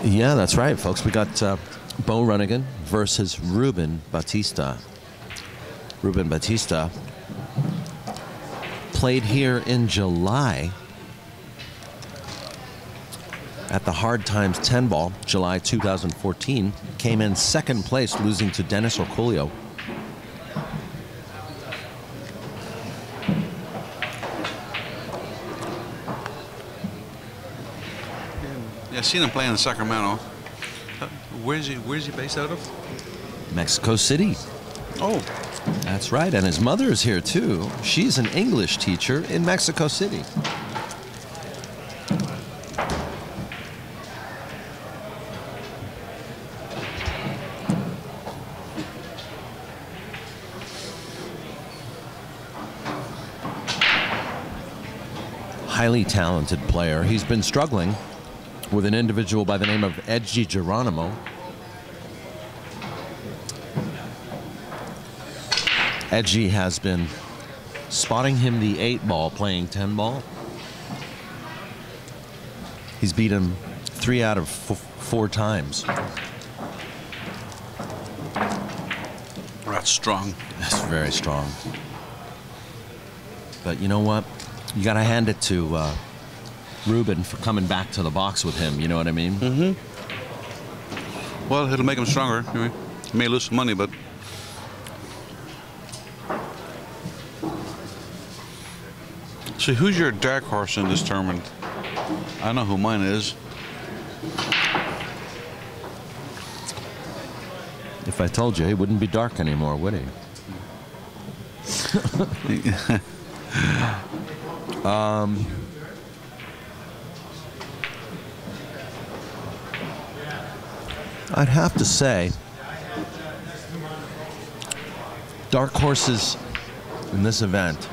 Yeah, that's right, folks. We got Beau Runningen versus Ruben Bautista. Ruben Bautista played here in July at the Hard Times 10 Ball, July 2014. Came in second place, losing to Dennis Orcolio. Yeah, I've seen him playing in Sacramento. Where's he based out of? Mexico City. Oh. That's right, and his mother is here too. She's an English teacher in Mexico City. Highly talented player. He's been struggling with an individual by the name of Edgy Geronimo. Edgy has been spotting him the 8-ball, playing 10-ball. He's beat him 3 out of 4 times. That's strong. That's very strong. But you know what? You got to hand it to Ruben for coming back to the box with him. You know what I mean? Mm-hmm. Well, it'll make him stronger. Anyway, he may lose some money, but. So who's your dark horse in this tournament? I know who mine is. If I told you, he wouldn't be dark anymore, would he? I'd have to say, dark horses in this event.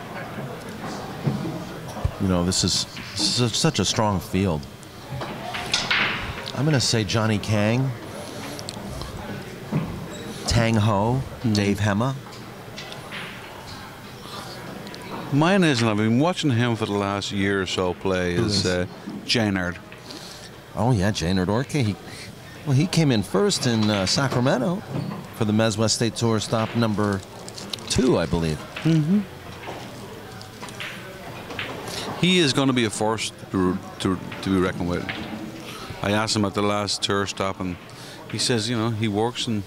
You know, this is such a strong field. I'm going to say Johnny Kang, Tang Ho, Dave Hema. Mine isn't. I've been watching him for the last year or so play. Is Jaynard. Oh yeah, Jaynard Orke. He came in first in Sacramento for the MZWST Tour stop number 2, I believe. Mm-hmm. He is going to be a force to be reckoned with. I asked him at the last tour stop, and he says, you know, he works and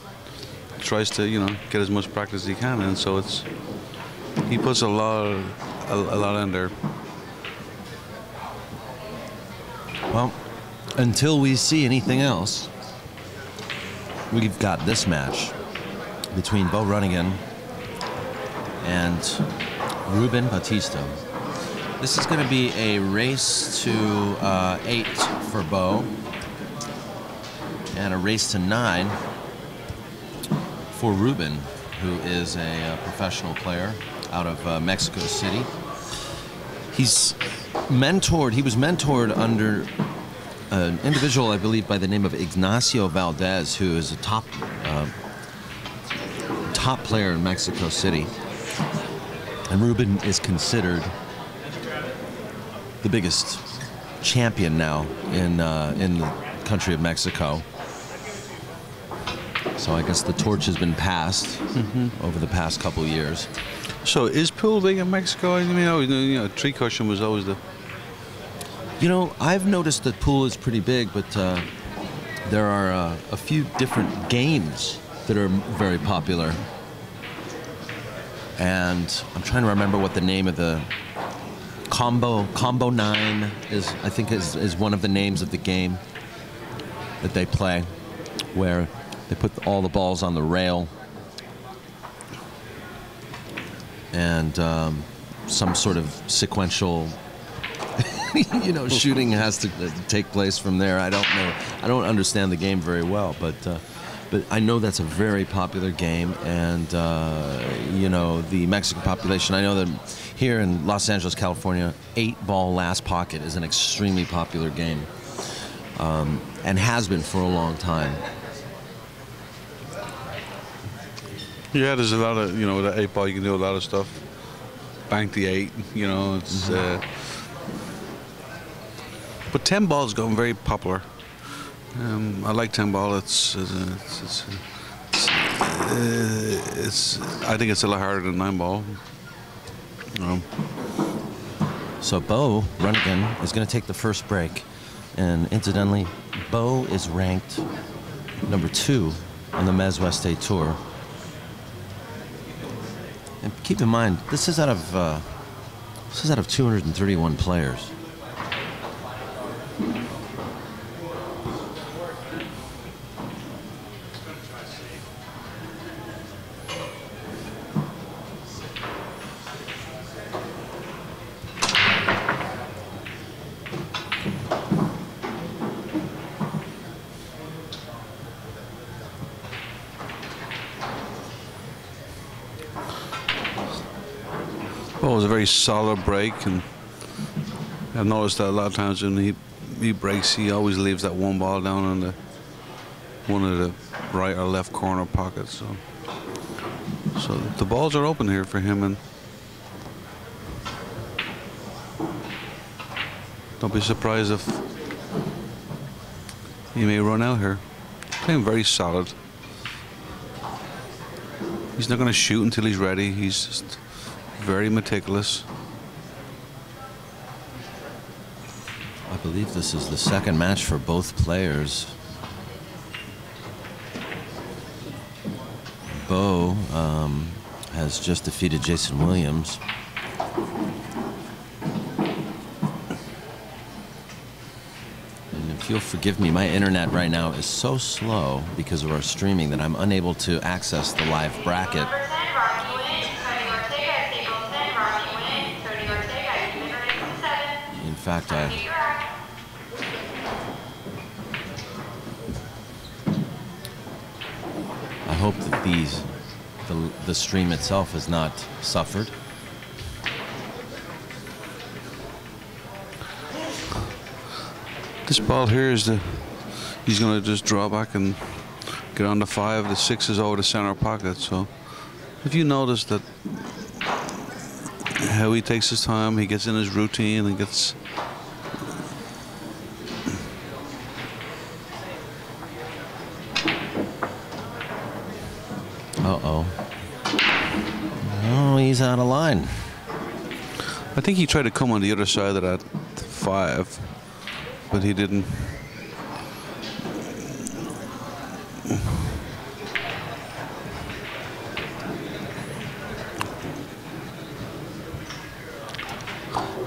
tries to, you know, get as much practice as he can, and so he puts a lot in there. Well, until we see anything else, we've got this match between Beau Runningen and Ruben Bautista. This is going to be a race to 8 for Beau and a race to 9 for Ruben, who is a professional player out of Mexico City. He was mentored under an individual, I believe, by the name of Ignacio Valdez, who is a top player in Mexico City. And Ruben is considered the biggest champion now in the country of Mexico. So I guess the torch has been passed over the past couple years. So is pool big in Mexico? I mean, you know, tree cushion was always the. You know, I've noticed that pool is pretty big, but there are a few different games that are very popular. And I'm trying to remember what the name of the Combo 9 is. I think is one of the names of the game that they play, where they put all the balls on the rail, and some sort of sequential, you know, shooting has to take place from there. I don't know. I don't understand the game very well, but I know that's a very popular game, and you know, the Mexican population. I know that here in Los Angeles, California, 8-ball last pocket is an extremely popular game, and has been for a long time. Yeah, there's a lot of, you know, with the 8-ball you can do a lot of stuff. Bank the 8, you know, it's. But 10 ball's gotten very popular. I like 10 ball. I think it's a lot harder than 9 ball. So Beau Runningen is going to take the first break. And incidentally, Beau is ranked number 2 on the MZWST Tour. And keep in mind, this is out of 231 players. Well, it was a very solid break, and I've noticed that a lot of times when he breaks, he always leaves that 1 ball down in one of the right or left corner pockets. So the balls are open here for him, and don't be surprised if he may run out here. Playing very solid. He's not going to shoot until he's ready. He's just very meticulous. I believe this is the second match for both players. Beau has just defeated Jason Williams. And if you'll forgive me, my internet right now is so slow because of our streaming that I'm unable to access the live bracket. In fact, I hope that the stream itself has not suffered. This ball here is he's going to just draw back and get on the 5. The 6 is over the center pocket. So if you notice that how he takes his time, he gets in his routine and gets. Uh-oh. Oh, he's out of line. I think he tried to come on the other side of that 5, but he didn't.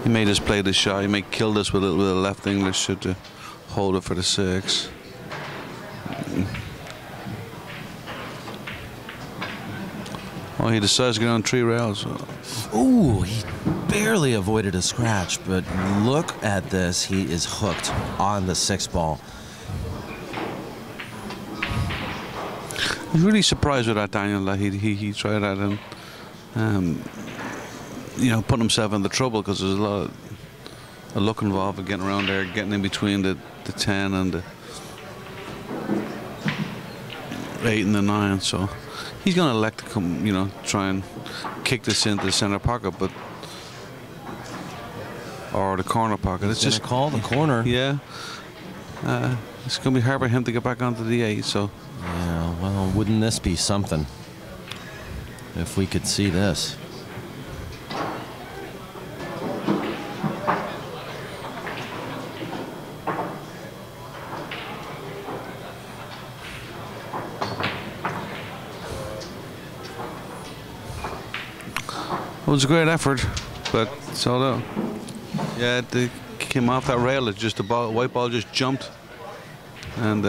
He may just play the shot. He may kill this with a left English to hold it for the 6. Oh, he decides to get on 3 rails. Ooh, he barely avoided a scratch, but look at this. He is hooked on the 6 ball. I was really surprised with that, Daniel, that he tried that and you know, putting himself into trouble because there's a lot of luck involved with getting around there, getting in between the 10 and the 8 and the 9. So he's going to elect to come, you know, try and kick this into the center pocket, but or the corner pocket. It's just call the corner. Yeah, it's going to be hard for him to get back onto the 8. So yeah, well, wouldn't this be something if we could see this? It was a great effort, but so out. Yeah, it came off that rail. It just the white ball just jumped, and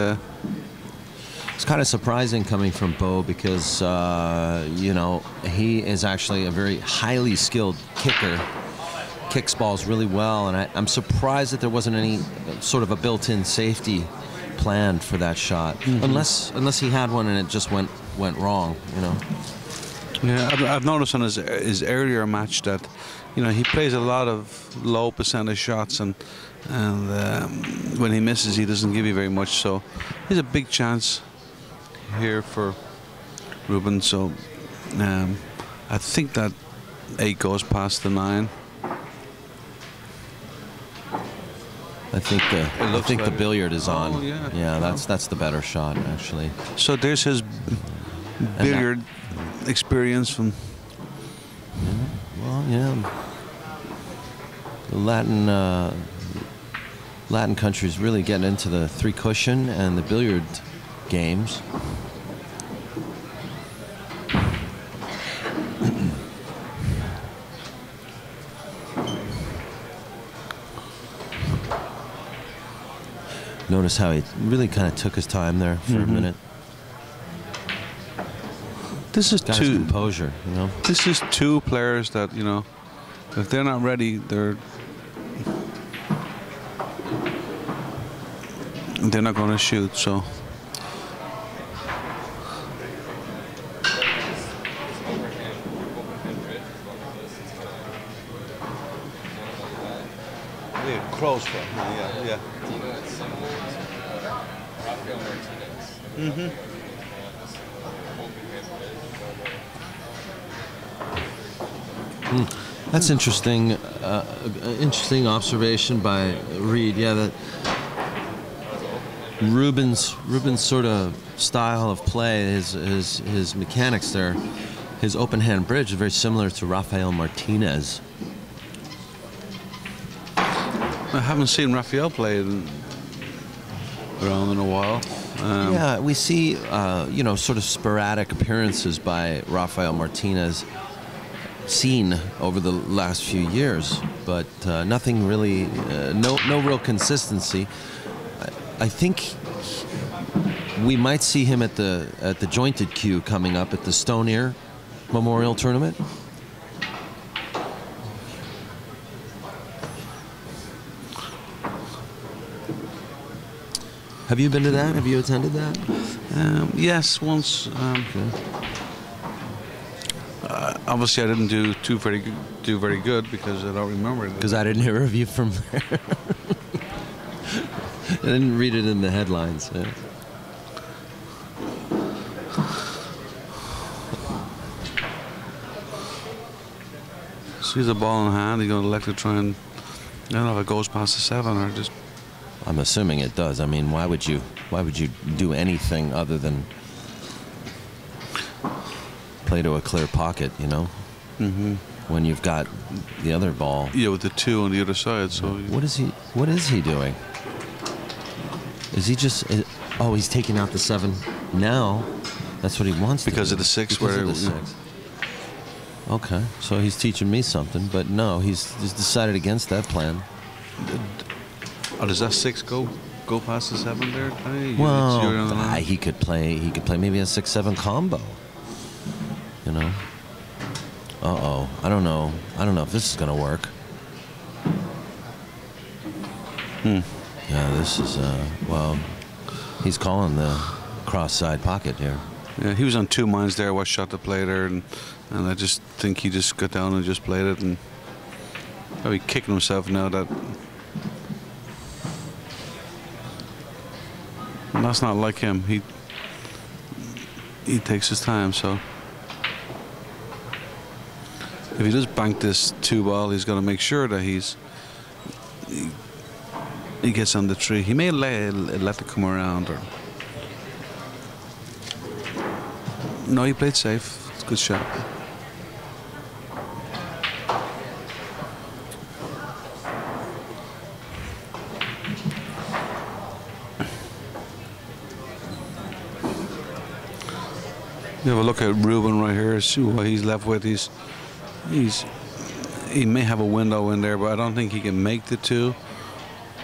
it's kind of surprising coming from Beau because you know, he is actually a very highly skilled kicker. Kicks balls really well, and I'm surprised that there wasn't any sort of a built-in safety planned for that shot, unless he had one and it just went wrong, you know. Yeah, I've noticed on his earlier match that, you know, he plays a lot of low percentage shots, and when he misses, he doesn't give you very much. So there's a big chance here for Ruben. So I think that 8 goes past the 9. I think the billiard is on. Oh, yeah. Yeah, that's the better shot actually. So there's his billiard experience from. Well, yeah. The Latin countries really getting into the three cushion and the billiard games. Notice how he really kind of took his time there for a minute. This is Got his composure, you know. This is two players that, you know, if they're not ready, they're not going to shoot. So crow's foot. Yeah. That's interesting. Interesting observation by Reed. Yeah, that Ruben's sort of style of play, his mechanics there, his open hand bridge is very similar to Rafael Martinez. I haven't seen Rafael play around in a while. Yeah, we see you know, sort of sporadic appearances by Rafael Martinez seen over the last few years, but nothing really, no real consistency. I think we might see him at the jointed cue coming up at the Stone Ear Memorial Tournament. Have you been to that? Have you attended that? Yes, once. Okay. Obviously, I didn't do very good because I don't remember it. Because I didn't hear a review from there. I didn't read it in the headlines. Yeah. Sees the ball in hand, he's going to elect to try and, I don't know if it goes past the 7 or just. I'm assuming it does. I mean, why would you do anything other than play to a clear pocket, you know? When you've got the other ball. Yeah, with the 2 on the other side. So what is he doing? Is he just? Oh, he's taking out the 7 now. That's what he wants to do. Because of the 6. Because of the 6. Okay, so he's teaching me something, but no, he's decided against that plan. Oh, does that 6 go past the 7 there? Well, he could play maybe a 6-7 combo. You know. Uh-oh. I don't know if this is gonna work. Yeah, this is well, he's calling the cross-side pocket here. Yeah, he was on 2 minds there, what shot to play there, and I just think he just got down and just played it, and probably kicking himself now that. And that's not like him. He takes his time, so. If he does bank this 2 ball, he's going to make sure that he gets on the tree. He may let it come around. Or no, he played safe. It's a good shot. You have a look at Ruben right here. See what he's left with. He may have a window in there, but I don't think he can make the 2.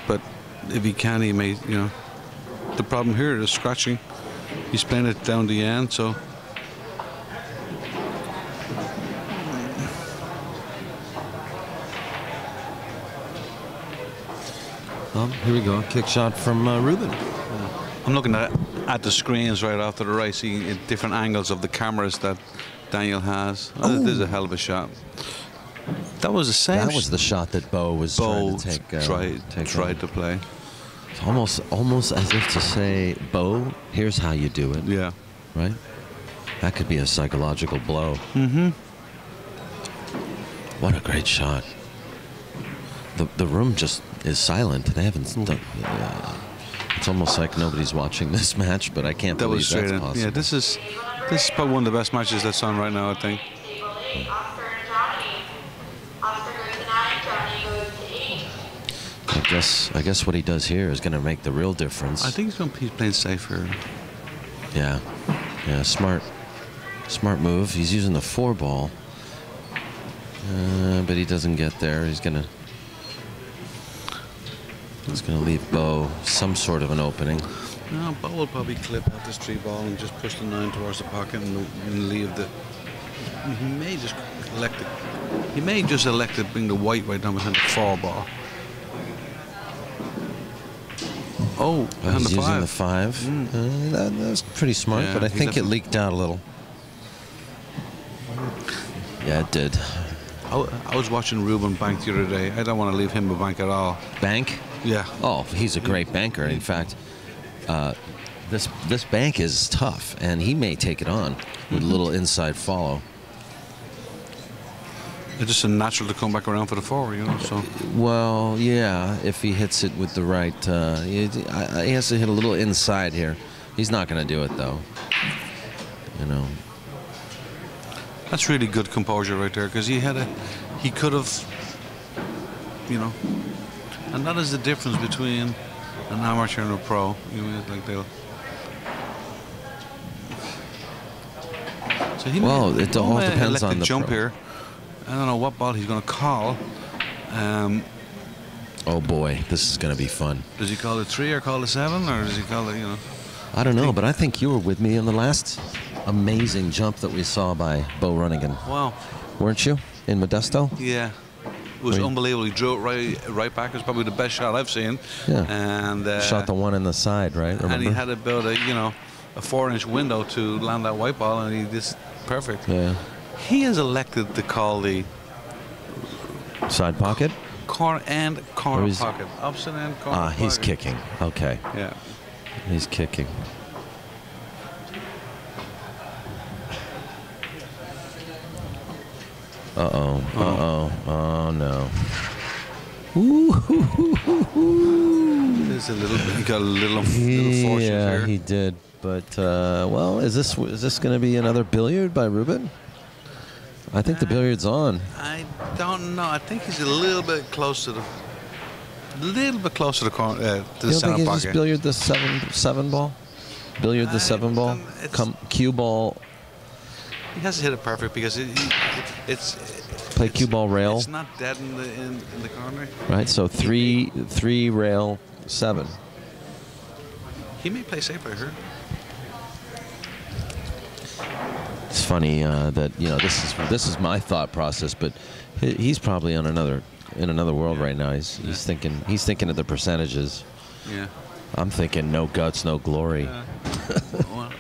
But if he can, he may. You know, the problem here is scratching. He's playing it down the end, so. Well, here we go. Kick shot from Ruben. I'm looking at the screens right off to the right, seeing different angles of the cameras that Daniel has. Oh, this is a hell of a shot. That was the same. That was the shot that Beau was trying to take. Tried to play. It's almost as if to say, Beau, here's how you do it. Yeah. Right? That could be a psychological blow. What a great shot. The room just is silent. They haven't done. It's almost like nobody's watching this match, but I can't That was believe straight that's in. possible. Yeah, this is probably one of the best matches that's on right now, I think. I guess what he does here is going to make the real difference. I think he's playing safe here. Yeah, smart move. He's using the 4-ball, but he doesn't get there. He's gonna leave Beau some sort of an opening. No, Beau will probably clip out this 3-ball and just push the 9 towards the pocket and leave the. He may just elect to bring the white right down behind the 4-ball. Oh, He's the using the 5. That was pretty smart, Yeah, but I he think it leaked out a little. Yeah, it did. I was watching Ruben bank the other day. I don't want to leave him a bank at all. Bank? Yeah. Oh, he's a great banker. In fact, this bank is tough, and he may take it on with a little inside follow. It's just a natural to come back around for the 4, you know. So. Well, yeah, if he hits it with the right, he has to hit a little inside here. He's not going to do it though. You know. That's really good composure right there, because he could have, you know, and that is the difference between an amateur and a pro. You know, like they'll. So he it all depends on the jump pro. here. I don't know what ball he's going to call. Oh boy, this is going to be fun. Does he call it 3 or call it 7, or does he call it, you know? I don't know, but I think you were with me in the last amazing jump that we saw by Beau Runningen. Wow. Weren't you in Modesto? Yeah. It was unbelievable. He drew it right back. It was probably the best shot I've seen. Yeah. And shot the one in the side, right? Remember? And he had about a 4-inch window to land that white ball, and he just perfect. Yeah. He has elected to call the side pocket, corner pocket, opposite end corner. Ah, he's pocket. kicking. Okay. Yeah. He's kicking. Uh-oh. Oh, no. There's a little bit. He got a little fortune Yeah, here. he did. But, well, is this going to be another billiard by Ruben? I think the billiard's on. I don't know. I think he's a little bit close to the corner, to the center You don't think he pocket. just billiard the seven ball? Billiard the 7-ball? Cue ball. He has to hit it perfect because it's play cue ball rail. It's not dead in the corner. Right. So three rail 7. He may play safe, I heard. It's funny that this is my thought process, but he's probably on another world right now. He's thinking of the percentages. Yeah. I'm thinking no guts, no glory. Well,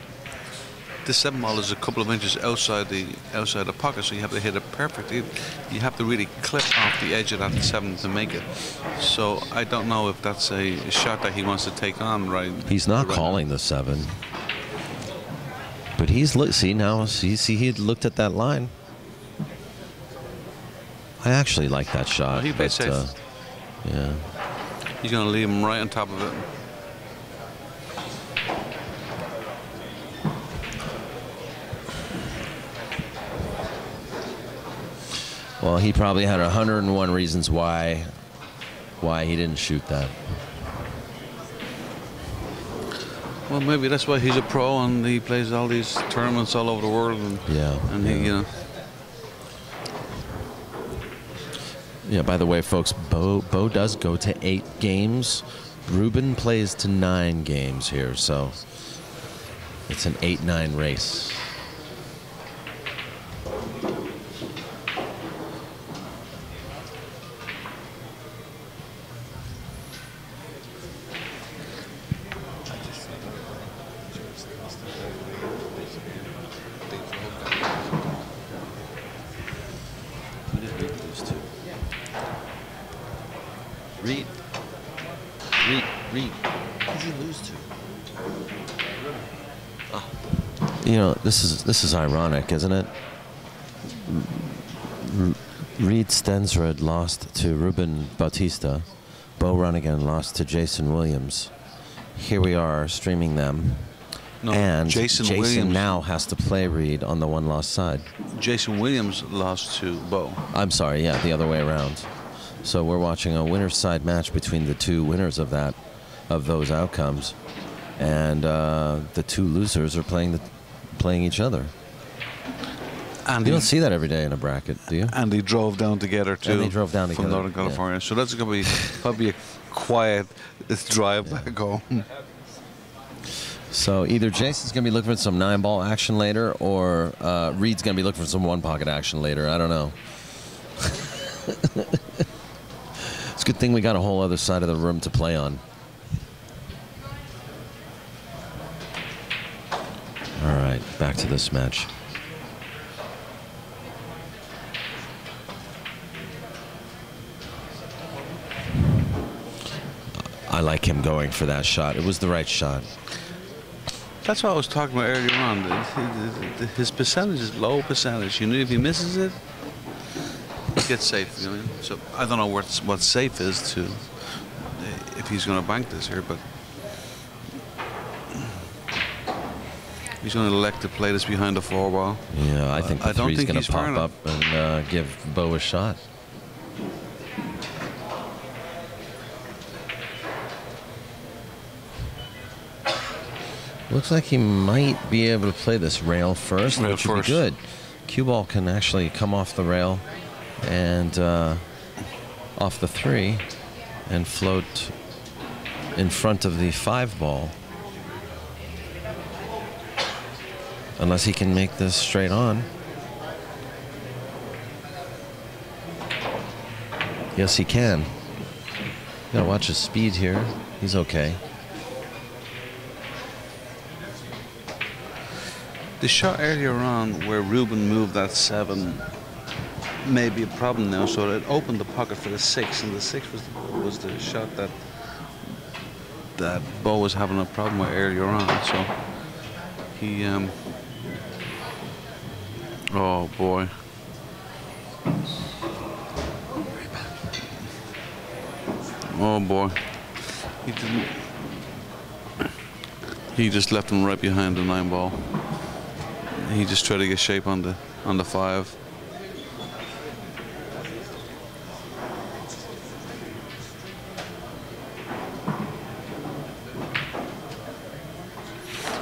the 7-ball is a couple of inches outside the pocket, so you have to hit it perfectly. You have to really clip off the edge of that 7 to make it. So I don't know if that's a shot that he wants to take on. Right. He's not calling the 7, but he had looked at that line. I actually like that shot. Oh, he played safe. Yeah. He's going to leave him right on top of it. Well, he probably had 101 reasons why he didn't shoot that. Well, maybe that's why he's a pro and he plays all these tournaments all over the world. And, he, Yeah, by the way, folks, Beau does go to 8 games. Ruben plays to 9 games here, so it's an 8-9 race. Reed. Who did you lose to? You know, this is ironic, isn't it? Reed Stensrud lost to Ruben Bautista. Beau Runningen lost to Jason Williams. Here we are streaming them. No, and Jason Williams now has to play Reed on the one lost side. Jason Williams lost to Beau. I'm sorry, yeah, the other way around. So we're watching a winner's side match between the two winners of those outcomes, and the two losers are playing each other. And you don't see that every day in a bracket, do you? And they drove down together too. And they drove down from together Northern California. Yeah. So that's going to be probably a quiet drive back home. So either Jason's going to be looking for some 9-ball action later, or Reed's going to be looking for some 1-pocket action later. I don't know. It's a good thing we got a whole other side of the room to play on. All right, back to this match. I like him going for that shot. It was the right shot. That's what I was talking about earlier on. His percentage is low percentage. You know, if he misses it, he gets safe. You know? So I don't know what safe is to if he's going to bank this here, but he's going to elect to play this behind the 4-ball. Yeah, I think the three's going to pop up and give Beau a shot. Looks like he might be able to play this rail first, which would be good. Cue ball can actually come off the rail and off the 3 and float in front of the 5-ball. Unless he can make this straight on. Yes, he can. You gotta watch his speed here. He's okay. The shot earlier on where Ruben moved that 7 may be a problem now, so it opened the pocket for the 6, and the 6 was the shot that Beau was having a problem with earlier on. So he oh boy. Oh boy. He just left him right behind the 9-ball. He just tried to get shape on the 5.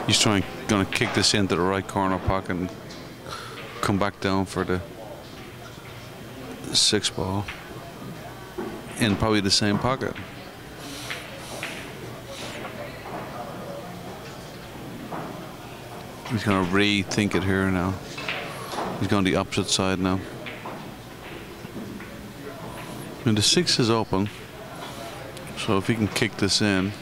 He's gonna kick this into the right corner pocket and come back down for the 6-ball in probably the same pocket. He's going to rethink it here now. He's going the opposite side now. And the 6 is open. So if he can kick this in.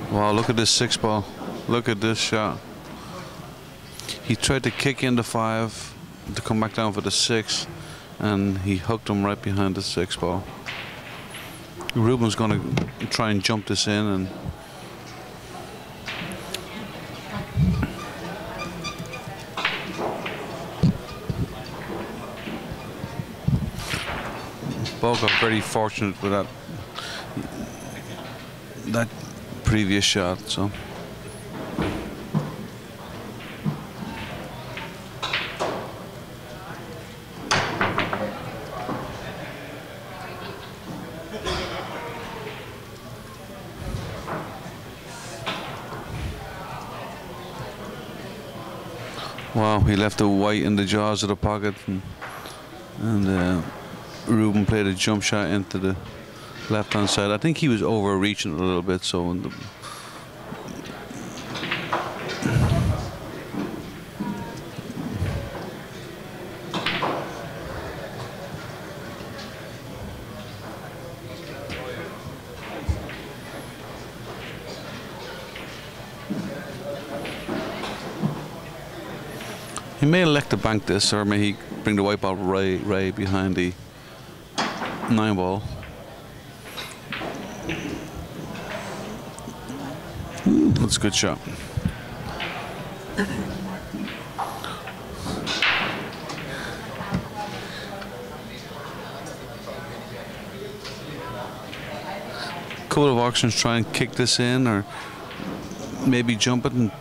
Wow, look at this 6-ball. Look at this shot. He tried to kick in the 5 to come back down for the 6, and he hooked him right behind the 6-ball. Ruben's going to try and jump this in, and Beau got very fortunate with that previous shot. So. Wow, he left the white in the jaws of the pocket, and Ruben played a jump shot into the left-hand side. I think he was overreaching a little bit, so he may elect to bank this, or may he bring the white ball right behind the 9-ball. That's a good shot. Couple of auctions try and kick this in, or maybe jump it and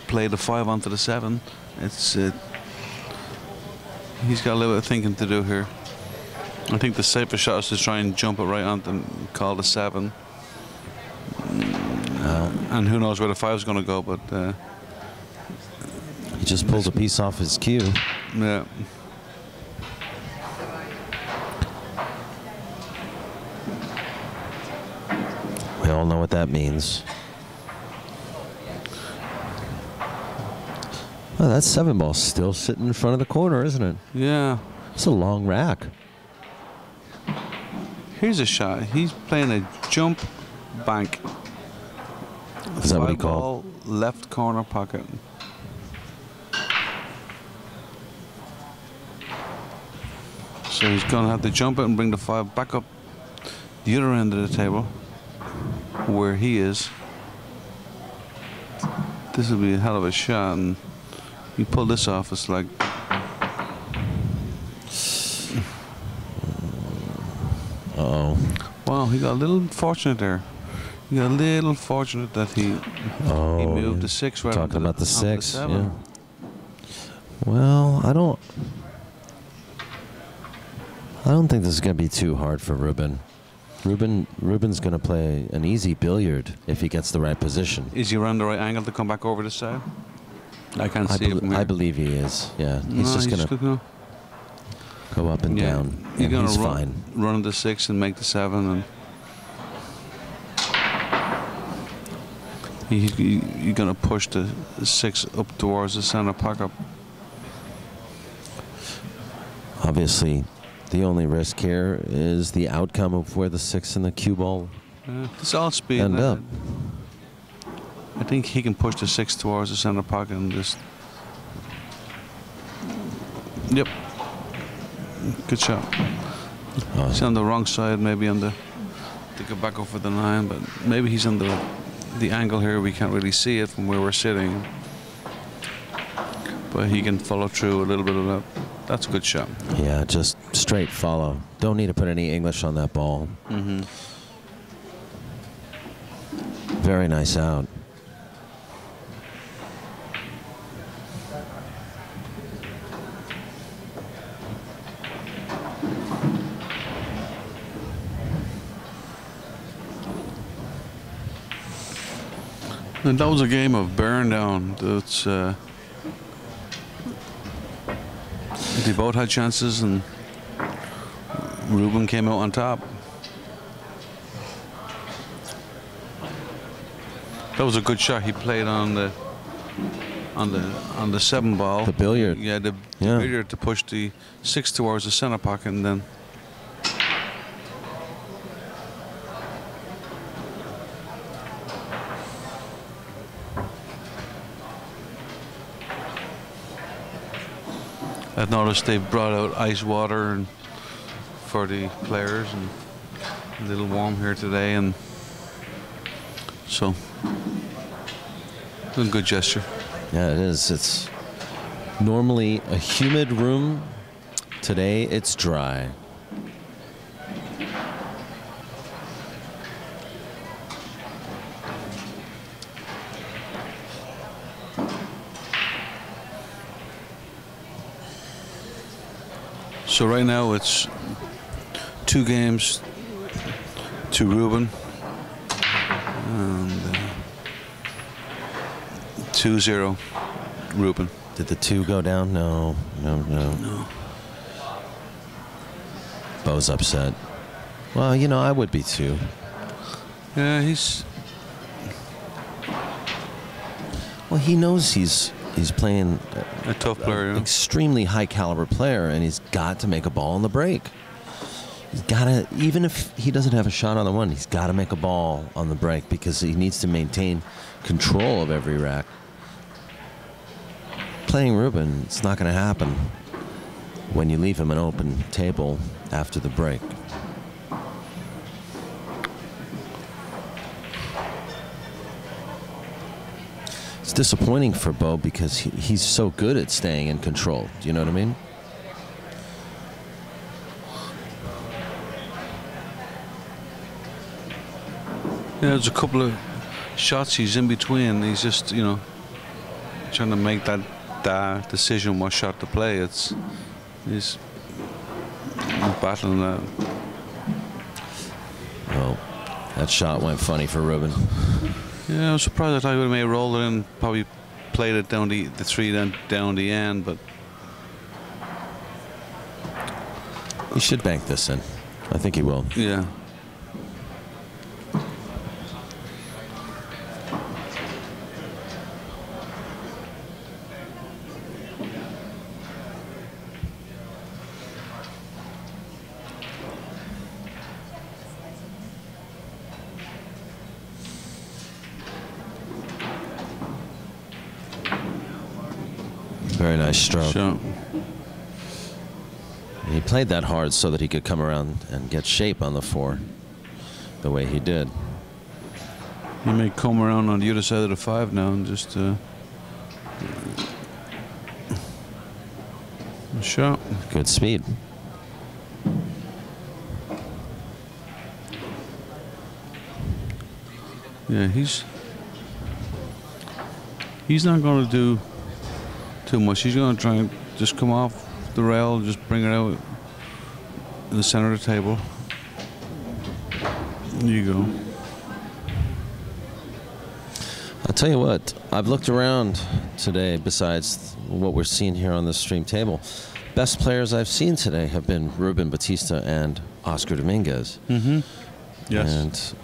play the 5 onto the 7. It's he's got a little bit of thinking to do here. I think the safest shot is to try and jump it right onto and call the 7. And who knows where the 5 is going to go, but he just pulled a piece off his cue. Yeah. We all know what that means. Oh, that 7 ball still sitting in front of the corner, isn't it? Yeah. It's a long rack. Here's a shot. He's playing a jump bank. Is that what he 5 ball, called? left corner pocket. So he's going to have to jump it and bring the 5 back up the other end of the table where he is. This will be a hell of a shot, and you pull this off, it's like Uh-oh. wow, he got a little fortunate there. He got a little fortunate that he moved the 6 right talking about the onto 6, 7. yeah. Well, I don't think this is going to be too hard for Ruben. Ruben's going to play an easy billiard if he gets the right position. Is he around the right angle to come back over this side? I can't see it from here. I believe he is. Yeah, he's just going to go up and down. He's going he's to fine. run the 6 and make the 7, and you're going to push the 6 up towards the center pocket. Obviously, the only risk here is the outcome of where the 6 and the cue ball It's all speed. end up. I think he can push the 6 towards the center pocket and just. Yep. Good shot. He's on the wrong side, maybe on the. To go back over the 9, but maybe he's on the angle here. We can't really see it from where we're sitting. But he can follow through a little bit of that. That's a good shot. Yeah, just straight follow. Don't need to put any English on that ball. Very nice out. And that was a game of burn down. That's they both had chances, and Ruben came out on top. That was a good shot. He played on the 7 ball. The billiard. Yeah, the billiard to push the 6 towards the center pocket, and then. I've noticed they've brought out ice water for the players, and a little warm here today, and so a good gesture. Yeah, it is. It's normally a humid room. Today it's dry. So right now it's 2 games to Ruben, and 2-0 Ruben. Did the 2 go down? No. Beau's upset. Well, you know, I would be too. Yeah, he's. Well, he knows he's playing A tough player, yeah. Extremely high caliber player, and he's got to make a ball on the break. He's got to, even if he doesn't have a shot on the 1, he's got to make a ball on the break because he needs to maintain control of every rack. Playing Ruben, it's not going to happen when you leave him an open table after the break. It's disappointing for Beau because he's so good at staying in control. Do you know what I mean? Yeah, there's a couple of shots he's in between. He's just, you know, trying to make that decision what shot to play. He's battling that. Well, that shot went funny for Ruben. Yeah, I was surprised. I thought he would have made rolled it in, probably played it down the three down the end, but He should bank this in. I think he will. yeah. Very nice stroke. So, He played that hard so that he could come around and get shape on the 4 the way he did. he may come around on the other side of the 5 now and just shot. Good speed. Yeah, he's not going to do too much. He's going to try and just come off the rail, just bring it out in the center of the table. There you go. I'll tell you what, I've looked around today besides what we're seeing here on the stream table. Best players I've seen today have been Ruben Bautista and Oscar Dominguez. Mm-hmm. Yes. And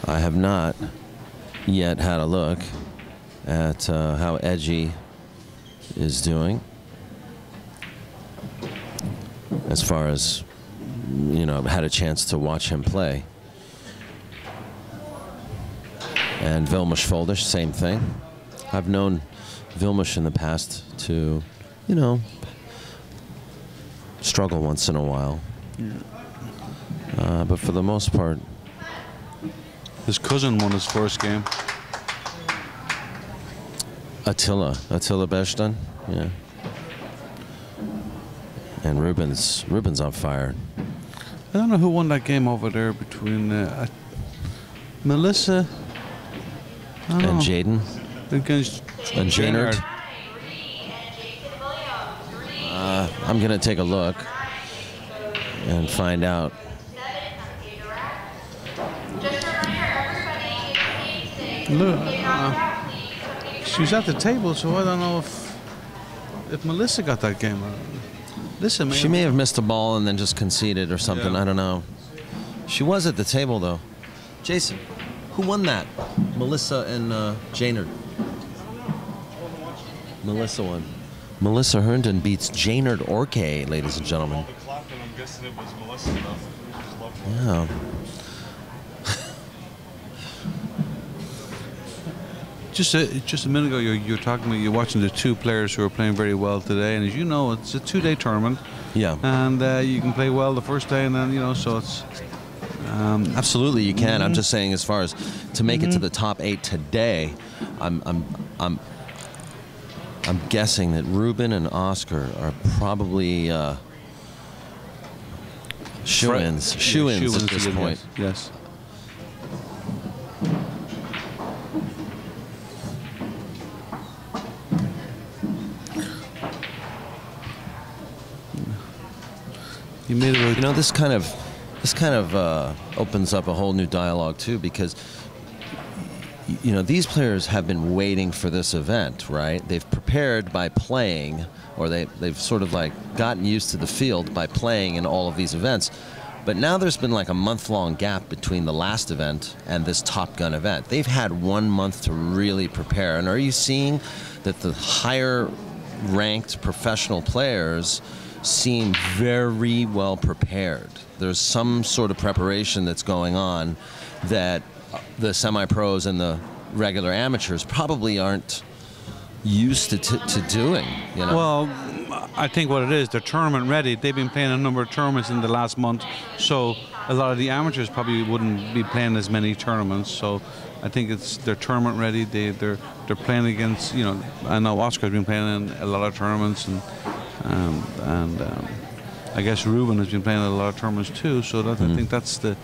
I have not yet had a look at how Edgy is doing as far as, you know, I've had a chance to watch him play. And Vilmos Foldish, same thing. I've known Vilmos in the past to, you know, struggle once in a while. But for the most part, His cousin won his first game. Attila Beshtan, yeah. And Ruben's on fire. I don't know who won that game over there between Melissa And Jaden. against And Jaynard. I'm going to take a look and find out. Look, she was at the table, so I don't know if Melissa got that game. Listen, She may have missed a ball and then just conceded or something. Yeah. I don't know. She was at the table, though. Jason, who won that? Melissa and Jaynard. Melissa won. Melissa Herndon beats Jaynard Orke, ladies and gentlemen. I'm guessing it was Melissa enough. Yeah. Just a minute ago, you're talking about you're watching the 2 players who are playing very well today, and as you know, it's a 2-day tournament. Yeah. And you can play well the first day, and then so it's. Absolutely, you can. I'm just saying, as far as to make it to the top 8 today, I'm guessing that Ruben and Oscar are probably shoe-ins at this point. Yes. You made it. You know, this kind of opens up a whole new dialogue too, because you know, these players have been waiting for this event, right? They've prepared by playing, or they've sort of like gotten used to the field by playing in all of these events. But now there's been like a month-long gap between the last event and this Top Gun event. They've had 1 month to really prepare. And are you seeing that the higher-ranked professional players seem very well prepared? There's some sort of preparation that's going on that the semi-pros and the regular amateurs probably aren't used to doing, you know? Well, I think what it is, they're tournament ready. They've been playing a number of tournaments in the last month, so a lot of the amateurs probably wouldn't be playing as many tournaments. So I think they're tournament ready. They're playing against, you know, I know Oscar's been playing in a lot of tournaments, and I guess Ruben has been playing in a lot of tournaments too. So that, I think that's the,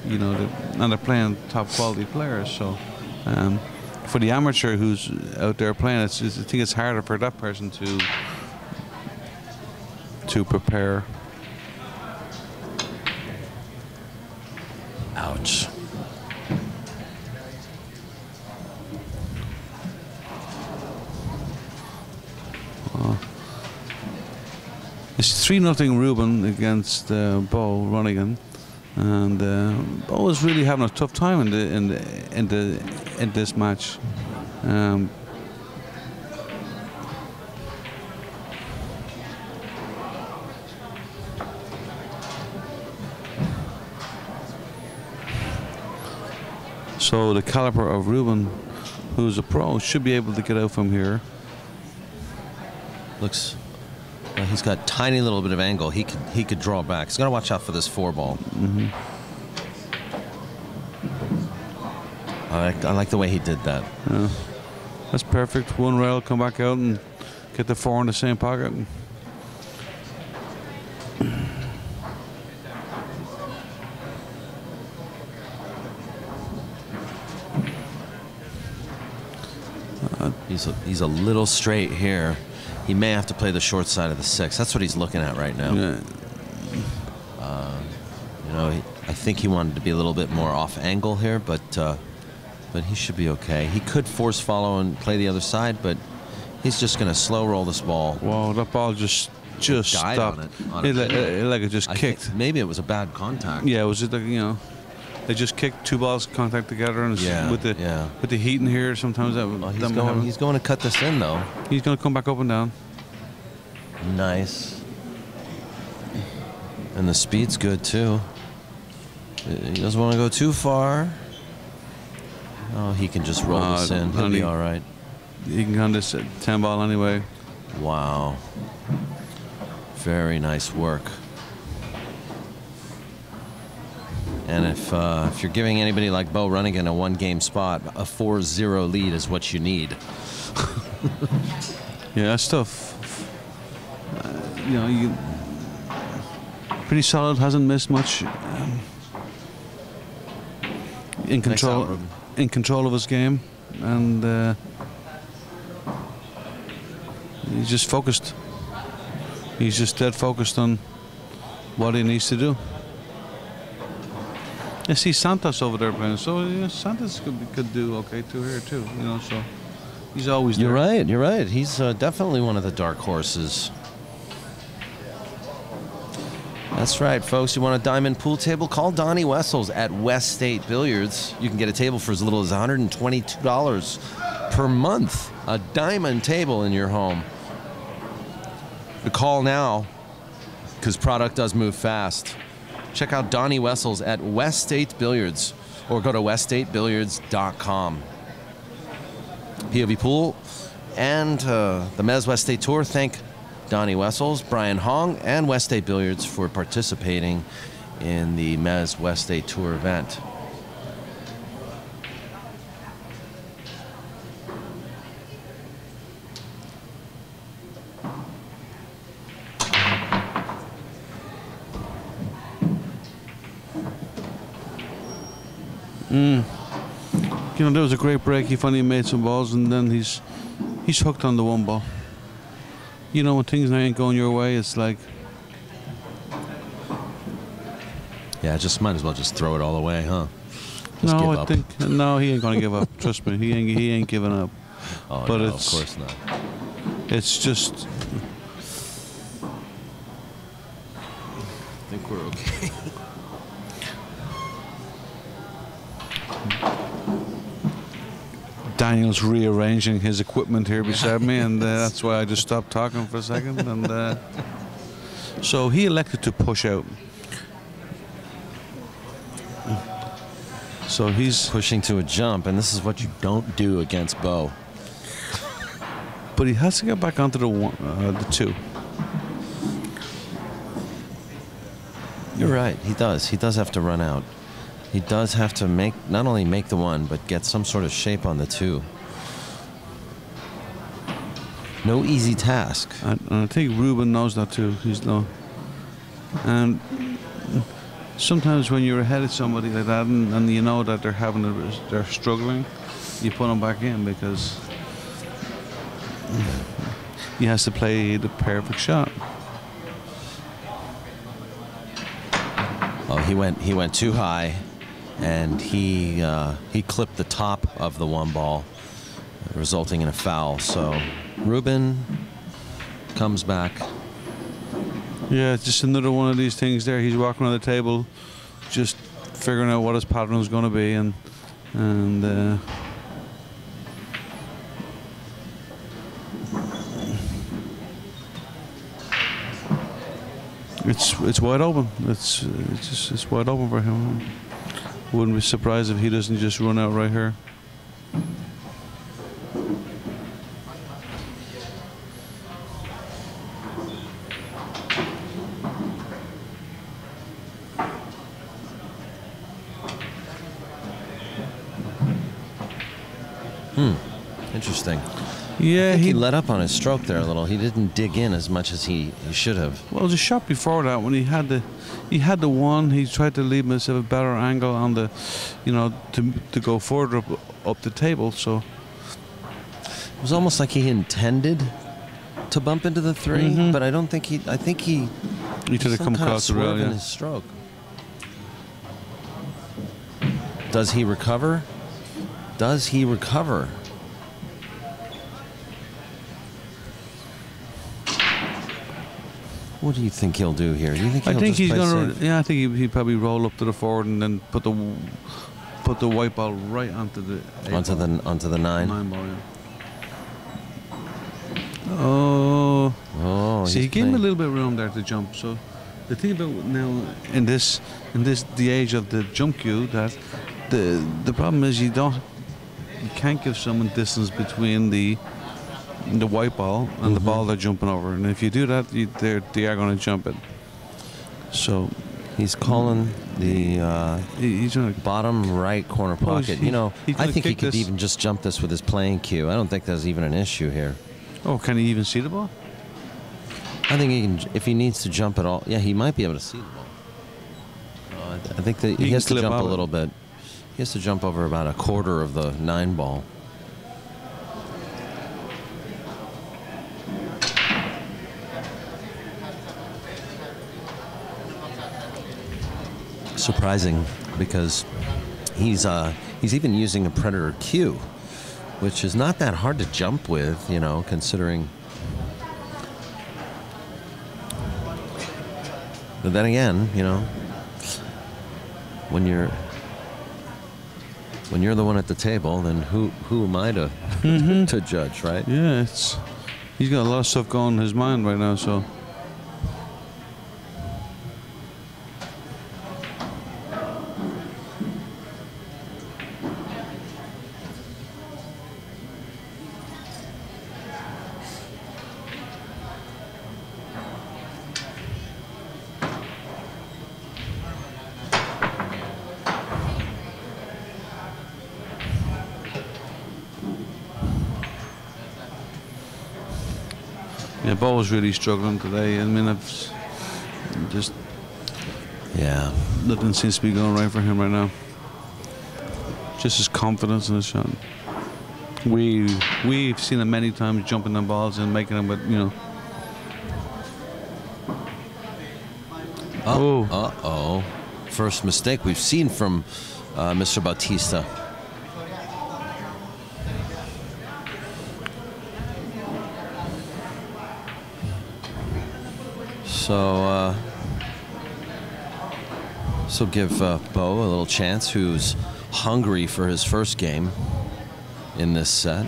you know, and they're playing top quality players. So for the amateur who's out there playing, I think it's harder for that person to prepare. Ouch. It's 3-0 Ruben against Beau Runningen, and Beau is really having a tough time in this match. So the caliber of Ruben, who's a pro, should be able to get out from here. Looks. He's got tiny little bit of angle. He could draw back. He's got to watch out for this 4-ball. I like the way he did that. Yeah. That's perfect. One rail, come back out and get the 4 in the same pocket. He's a little straight here. He may have to play the short side of the 6. That's what he's looking at right now. Yeah. You know, I think he wanted to be a little bit more off angle here, but he should be okay. He could force follow and play the other side, but he's just going to slow roll this ball. Wow, that ball just died stopped. on it. Like it just kicked. Maybe it was a bad contact. Yeah, it was just like, you know, they just kicked 2 balls contact together, and with the heat in here, sometimes that. Well, he's going to cut this in though. He's going to come back up and down. Nice. And the speed's good too. He doesn't want to go too far. Oh, he can just roll this in. He'll be all right. He can kind of 10 ball anyway. Wow. Very nice work. And if you're giving anybody like Beau Runningen a 1-game spot, a 4-0 lead is what you need. Yeah, that's tough. You know, pretty solid. Hasn't missed much. In control of his game, and he's just focused. He's just dead focused on what he needs to do. I see Santos over there playing, so yeah, Santos could do okay too here too. You know, so he's always there. You're right. He's definitely one of the dark horses. That's right, folks. You want a diamond pool table? Call Donnie Wessels at West State Billiards. You can get a table for as little as $122 per month. A diamond table in your home. Call now, because product does move fast. Check out Donnie Wessels at West State Billiards, or go to weststatebilliards.com. POVPOOL and the MZWST Tour thank Donnie Wessels, Brian Hong, and West State Billiards for participating in the MZWST Tour event. You know, there was a great break. He finally made some balls, and then he's hooked on the 1 ball. You know, when things ain't going your way, it's like, yeah, just might as well just throw it all away, huh? Just no, I think no, he ain't gonna give up. Trust me, he ain't giving up. Oh, but no, it's, of course not. It's just. I think we're okay. Daniel's rearranging his equipment here beside me, and that's why I just stopped talking for a second. And so he elected to push out. So he's pushing to a jump, and this is what you don't do against Beau. But he has to get back onto the 2. You're right. He does. He does have to run out. He does have to not only make the one, but get some sort of shape on the two. No easy task. And I think Ruben knows that too. He's low. And sometimes when you're ahead of somebody like that, and you know that they're struggling, you put them back in because he has to play the perfect shot. Oh, he went too high, and he clipped the top of the one ball, resulting in a foul. So Ruben comes back. Yeah, it's just another one of these things there. He's walking around the table, just figuring out what his pattern is going to be, and it's wide open. It's wide open for him. Wouldn't be surprised if he doesn't just run out right here. Interesting. Yeah, he let up on his stroke there a little. He didn't dig in as much as he should have. Well, the shot before that, when he had the one, he tried to leave himself a better angle on the, to go further up the table. So it was almost like he intended to bump into the three, but I don't think he. I think he tried to come across the rail. In his stroke. Does he recover? Does he recover? What do you think he'll do here? Do you think he's gonna? Yeah, I think he'd probably roll up to the forward and then put the white ball right onto the onto the nine. Nine ball. Yeah. Oh. See, he gave him a little bit of room there to jump. So the thing about now in the age of the jump cue, that the problem is you can't give someone distance between the white ball and the ball they're jumping over, and if you do that, they are going to jump it. So he's calling the he's bottom right corner pocket. I think he could even just jump this with his playing cue. I don't think there's even an issue here. Oh, can he even see the ball? I think he can, if he needs to jump at all. Yeah, he might be able to see the ball. I think that he has to jump a little bit. He has to jump over about a quarter of the nine ball. Surprising, because he's even using a predator cue, which is not that hard to jump with, considering. But then again, when you're the one at the table, then who am I to to judge, right? Yeah, he's got a lot of stuff going in his mind right now, so. Yeah, Beau's really struggling today. I mean, nothing seems to be going right for him right now. Just his confidence in his shot. We've seen him many times jumping on balls and making them, Uh-oh. First mistake we've seen from Mr. Bautista. So give Beau a little chance, who's hungry for his first game in this set.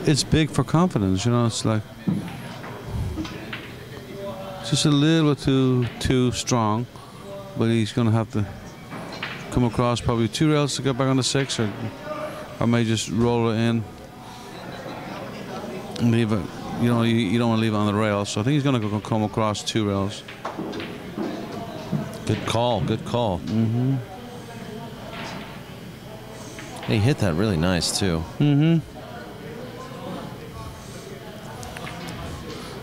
It's big for confidence, it's like just a little bit too strong, but he's going to have to come across probably 2 rails to get back on the 6, or may just roll it in and leave it you know, you don't want to leave it on the rail. So I think he's going to come across 2 rails. Good call. Good call. Mm-hmm. He hit that really nice too. Mm-hmm.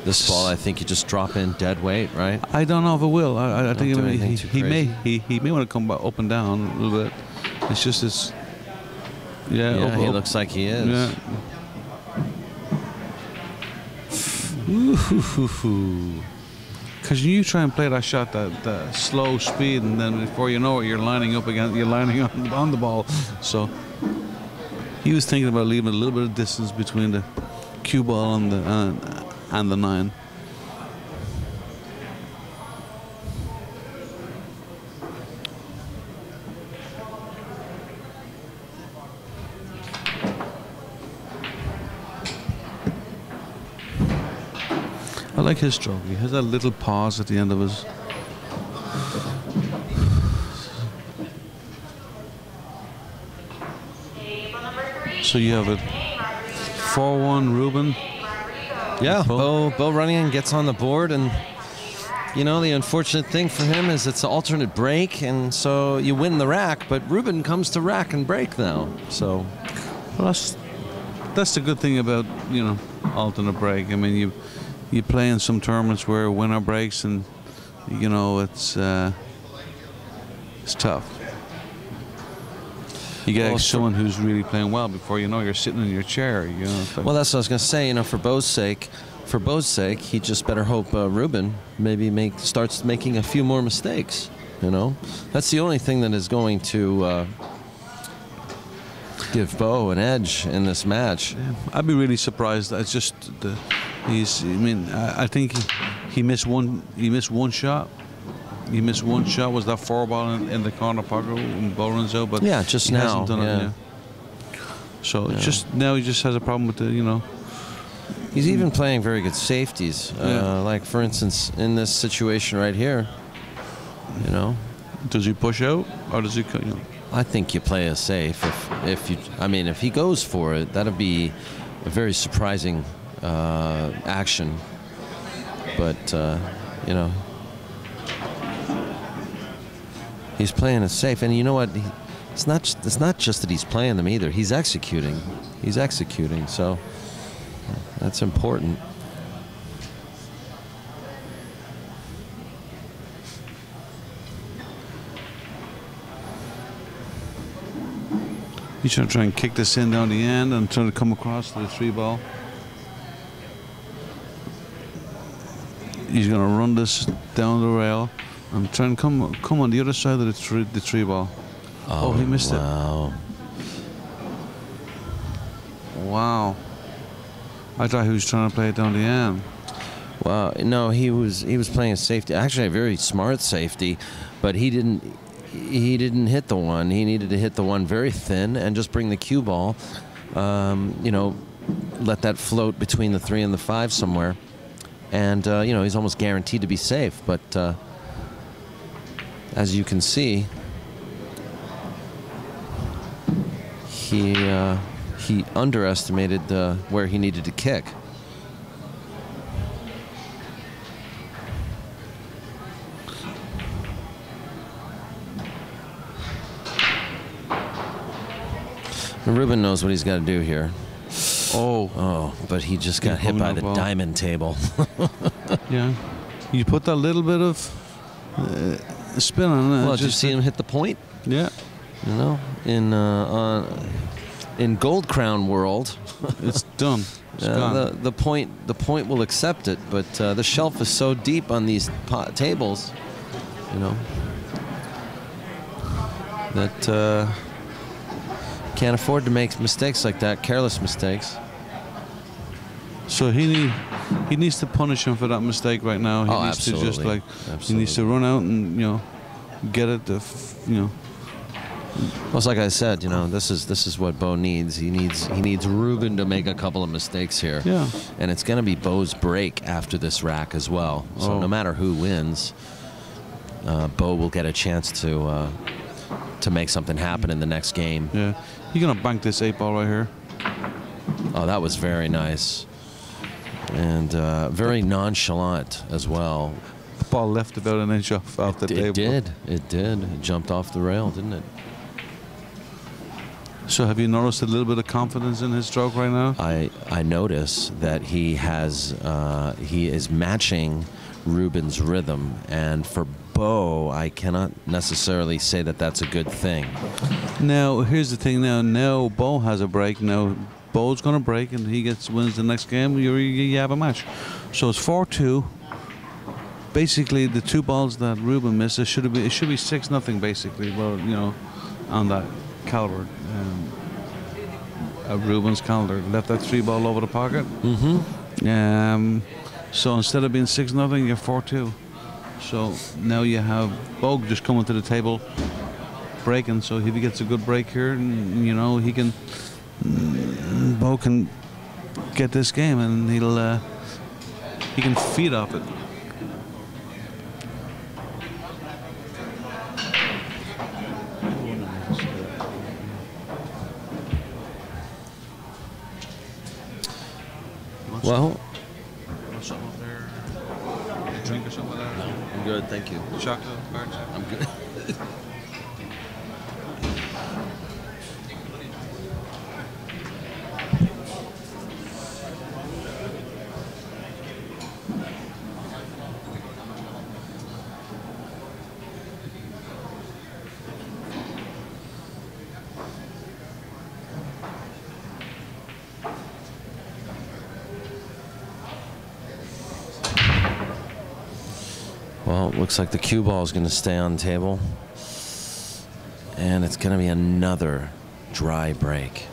This ball, I think you just drop in dead weight, right? I don't know if it will. I think do anything too crazy. he may want to come back up and down a little bit. It's just this. Yeah, Yeah, he up. looks like he is. Yeah. Because you try and play that shot that slow speed, and then before you know it, you're lining up again. You're lining up on the ball. So he was thinking about leaving a little bit of distance between the cue ball and the 9. I like his stroke. He has that little pause at the end of his. So you have it 4-1 Ruben. Yeah, Beau Runningen gets on the board, and you know the unfortunate thing for him is it's an alternate break, and so you win the rack, but Ruben comes to rack and break now. So, well, that's the good thing about, you know, alternate break. I mean, you play in some tournaments where winner breaks, and you know it's tough. You get someone who's really playing well before you know you're sitting in your chair. You know. Well, that's what I was going to say. You know, for Beau's sake, he just better hope Ruben maybe starts making a few more mistakes. You know, that's the only thing that is going to give Beau an edge in this match. I'd be really surprised. It's just I think he missed one. He missed one shot. He missed one shot. Was that 4 ball in the corner pocket when Beau runs out? But yeah, just he now. Hasn't done it, yeah. So just now he just has a problem with the, you know. He's even playing very good safeties. Like for instance, in this situation right here. You know. Does he push out or does he? You know? I think you play a safe. If he goes for it, that'd be a very surprising action. But you know. He's playing it safe, and you know what? It's not just that he's playing them either. He's executing. He's executing. So that's important. He's trying to try and kick this in down the end and trying to come across to the 3 ball. He's going to run this down the rail. I'm trying to come on the other side of the 3 ball. Oh, he missed it. Wow. I thought he was trying to play it down the end. Wow. No, he was playing a safety. Actually, a very smart safety, but he didn't hit the one. He needed to hit the one very thin and just bring the cue ball. You know, let that float between the 3 and the 5 somewhere, and you know, he's almost guaranteed to be safe. But as you can see, he underestimated where he needed to kick. And Ruben knows what he's got to do here. Oh, but he just got hit by the diamond table. Yeah, you put that little bit of spin on it. Well, did you see him hit the point? Yeah. You know, in Gold Crown world, it's done. It's gone. The point will accept it, but the shelf is so deep on these tables, you know, that can't afford to make mistakes like that, careless mistakes. So he needs to punish him for that mistake right now. He needs absolutely. to just like Absolutely. he needs to run out and, you know, get it. You know. Well, it's like I said, you know, this is what Beau needs. He needs Ruben to make a couple of mistakes here. Yeah. And it's going to be Beau's break after this rack as well. So no matter who wins, Beau will get a chance to make something happen in the next game. Yeah. You're gonna bank this 8 ball right here. Oh, that was very nice. And very nonchalant as well. The ball left about an inch off the table. It did. It did. It jumped off the rail, didn't it? So have you noticed a little bit of confidence in his stroke right now? I notice that he is matching Ruben's rhythm, and for Beau, I cannot necessarily say that that's a good thing. Now, here's the thing. Now Beau has a break. Now Beau's going to break, and he wins the next game. You have a match. So it's 4-2. Basically, the 2 balls that Ruben missed, it should be 6-0 basically. Well, you know, on that caliber. Ruben's calendar left that 3 ball over the pocket. So instead of being 6-0, you're 4-2. So now you have Beau just coming to the table, breaking. So if he gets a good break here, and you know Beau can get this game, and he can feed off it. Well, something up there? A drink or something like that? no, I'm good, thank you. Chocolate, I'm good. Well, it looks like the cue ball is going to stay on the table. And it's going to be another dry break.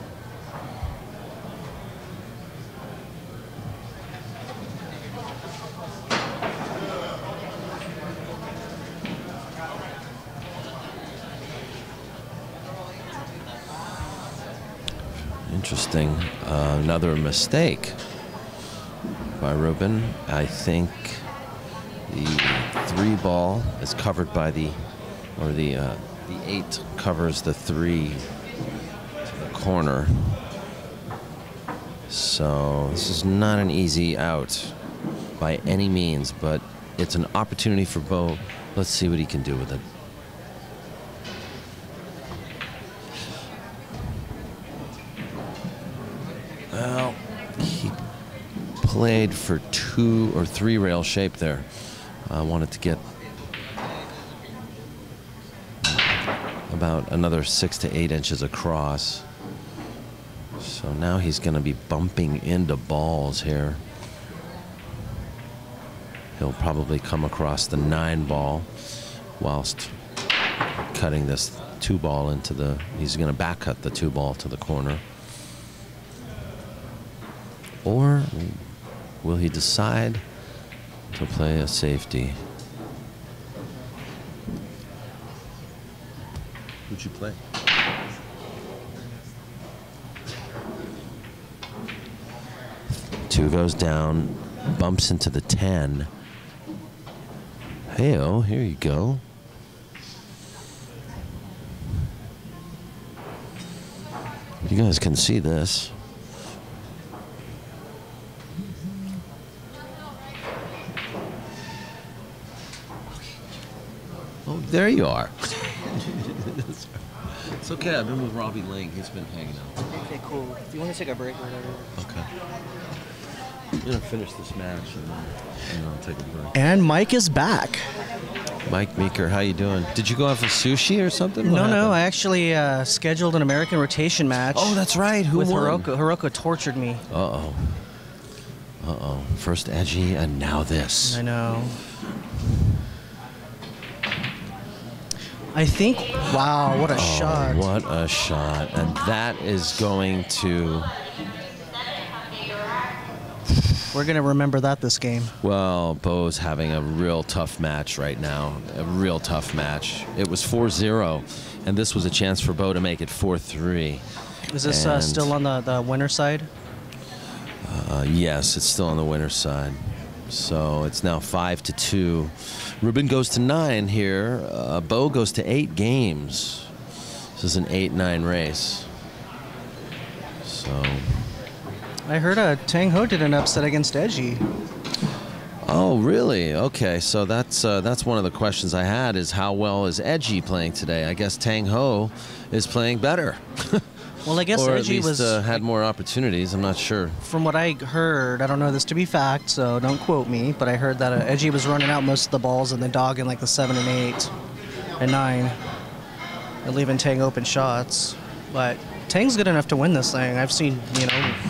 Interesting. Another mistake by Ruben. I think the 3 ball is covered by the 8 covers the 3 to the corner. So this is not an easy out by any means, but it's an opportunity for Beau. Let's see what he can do with it. Well, he played for 2 or 3 rail shape there. I wanted to get about another 6 to 8 inches across. So now he's going to be bumping into balls here. He'll probably come across the 9 ball whilst cutting this 2 ball into the, he's going to back cut the 2 ball to the corner. Or will he decide to play a safety? Who'd you play? Two goes down, bumps into the 10. Hey-oh, here you go. You guys can see this. Oh, there you are. It's okay. I've been with Robbie Lyng. He's been hanging out. Okay, cool. If you want to take a break or whatever. Okay. I'm going to finish this match and then I'll take a break. And Mike is back. Mike Meeker, how you doing? Did you go out for sushi or something? No. I actually scheduled an American rotation match. Oh, that's right. Who with won? Hiroko. Hiroko tortured me. Uh-oh. Uh-oh. First edgy and now this. I know. I think, wow, what a shot. What a shot. And that is going to... We're going to remember that this game. Well, Beau's having a real tough match right now. A real tough match. It was 4-0, and this was a chance for Beau to make it 4-3. Is this still on the winner's side? Yes, it's still on the winner's side. So it's now 5-2. Ruben goes to 9 here. Beau goes to 8 games. This is an 8-9 race. So I heard Tang Ho did an upset against Edgy. Oh, really? Okay, so that's one of the questions I had is how well is Edgy playing today? I guess Tang Ho is playing better. Well, I guess or Edgy at least, was had more opportunities. I'm not sure. From what I heard, I don't know this to be fact, so don't quote me, but I heard that Edgy was running out most of the balls and then dogging like the 7 and 8 and 9 and leaving Tang open shots. But Tang's good enough to win this thing. I've seen,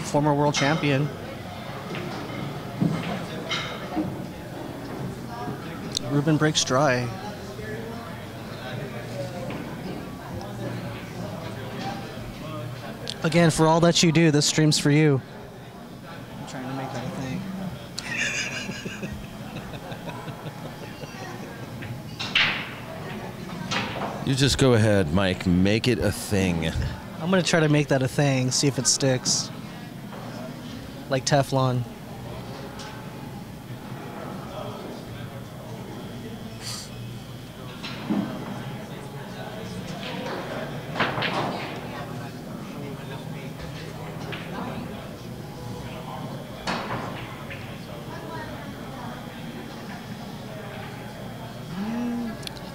former world champion. Ruben breaks dry. Again, for all that you do, this stream's for you. I'm trying to make that a thing. You just go ahead, Mike. Make it a thing. I'm going to try to make that a thing, see if it sticks. Like Teflon.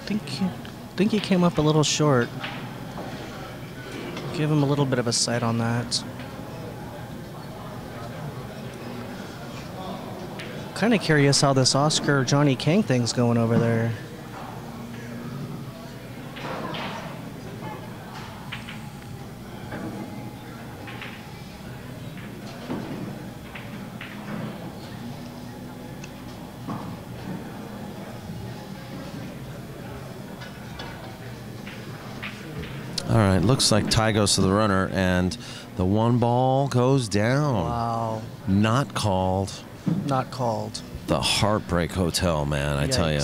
I think he came up a little short. Give him a little bit of a sight on that. Kind of curious how this Oscar Johnny Kang thing's going over there. All right, looks like tie goes to the runner, and the one ball goes down. Wow. Not called. Not called. The Heartbreak Hotel, man, I tell you.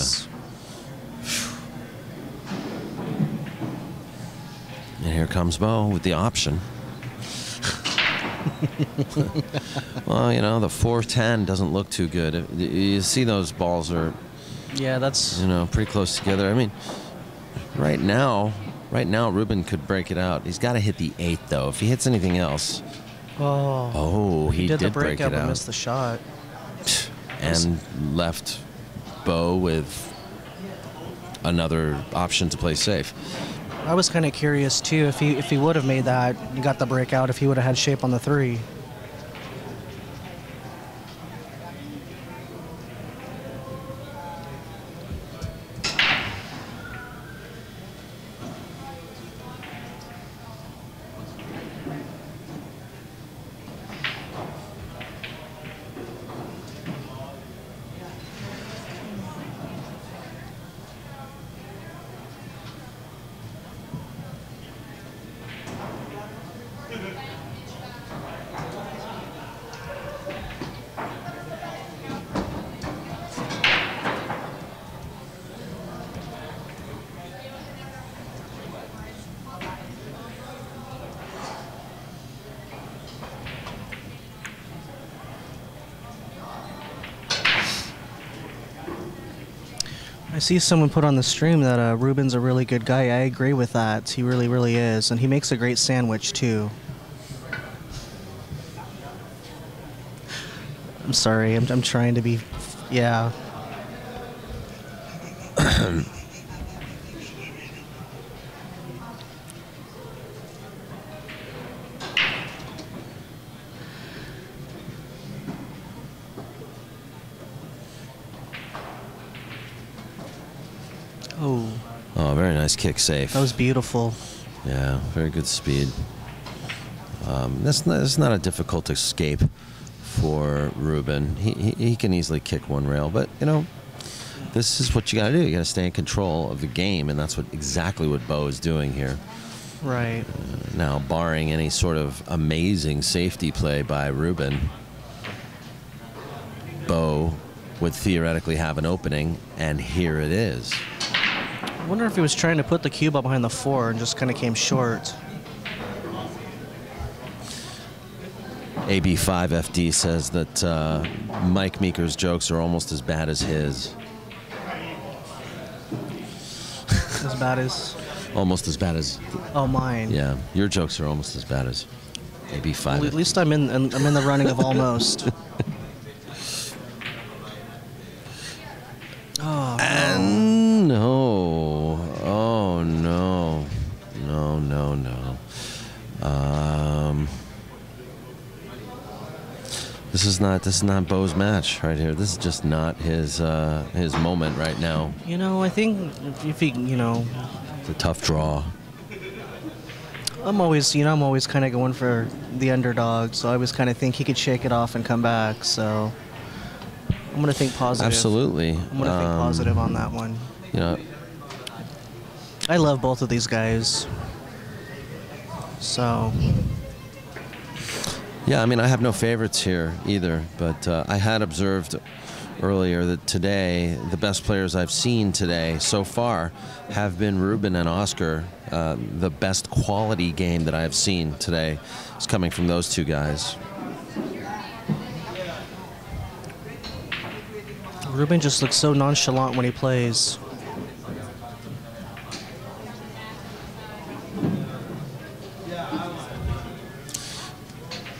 And here comes Beau with the option. Well, the 4-10 doesn't look too good. You see those balls are, yeah, that's pretty close together. I mean, right now, Ruben could break it out. He's got to hit the 8, though. If he hits anything else. Oh, he did the break it out. And missed the shot. And left Beau with another option to play safe. I was kind of curious, too, if he would have made that, you got the breakout, if he would have had shape on the 3. I see someone put on the stream that Ruben's a really good guy. I agree with that. He really, really is. And he makes a great sandwich, too. I'm sorry. I'm trying to be... Yeah. Oh, very nice kick safe. That was beautiful. Yeah, very good speed. That's not a difficult escape for Ruben. He can easily kick one rail, but this is what you got to do. You got to stay in control of the game, and that's exactly what Beau is doing here. Right. Now, barring any sort of amazing safety play by Ruben, Beau would theoretically have an opening, and here it is. I wonder if he was trying to put the cube up behind the 4 and just kind of came short. AB5FD says that Mike Meeker's jokes are almost as bad as his. As bad as? Almost as bad as... Oh, mine. Yeah, your jokes are almost as bad as... Maybe 5. Well, at least I'm in the running of almost. Oh, and no. Oh no. No. This is not Beau's match right here. This is just not his moment right now. You know, I think if he, you know, It's a tough draw. I'm always kind of going for the underdog, so I always kind of think he could shake it off and come back. So I'm gonna think positive. Absolutely. I'm gonna think positive on that one. You know, I love both of these guys. So. yeah, I mean, I have no favorites here either, but I had observed earlier that today, the best players I've seen today so far have been Ruben and Oscar. The best quality game that I've seen today is coming from those two guys. Ruben just looks so nonchalant when he plays.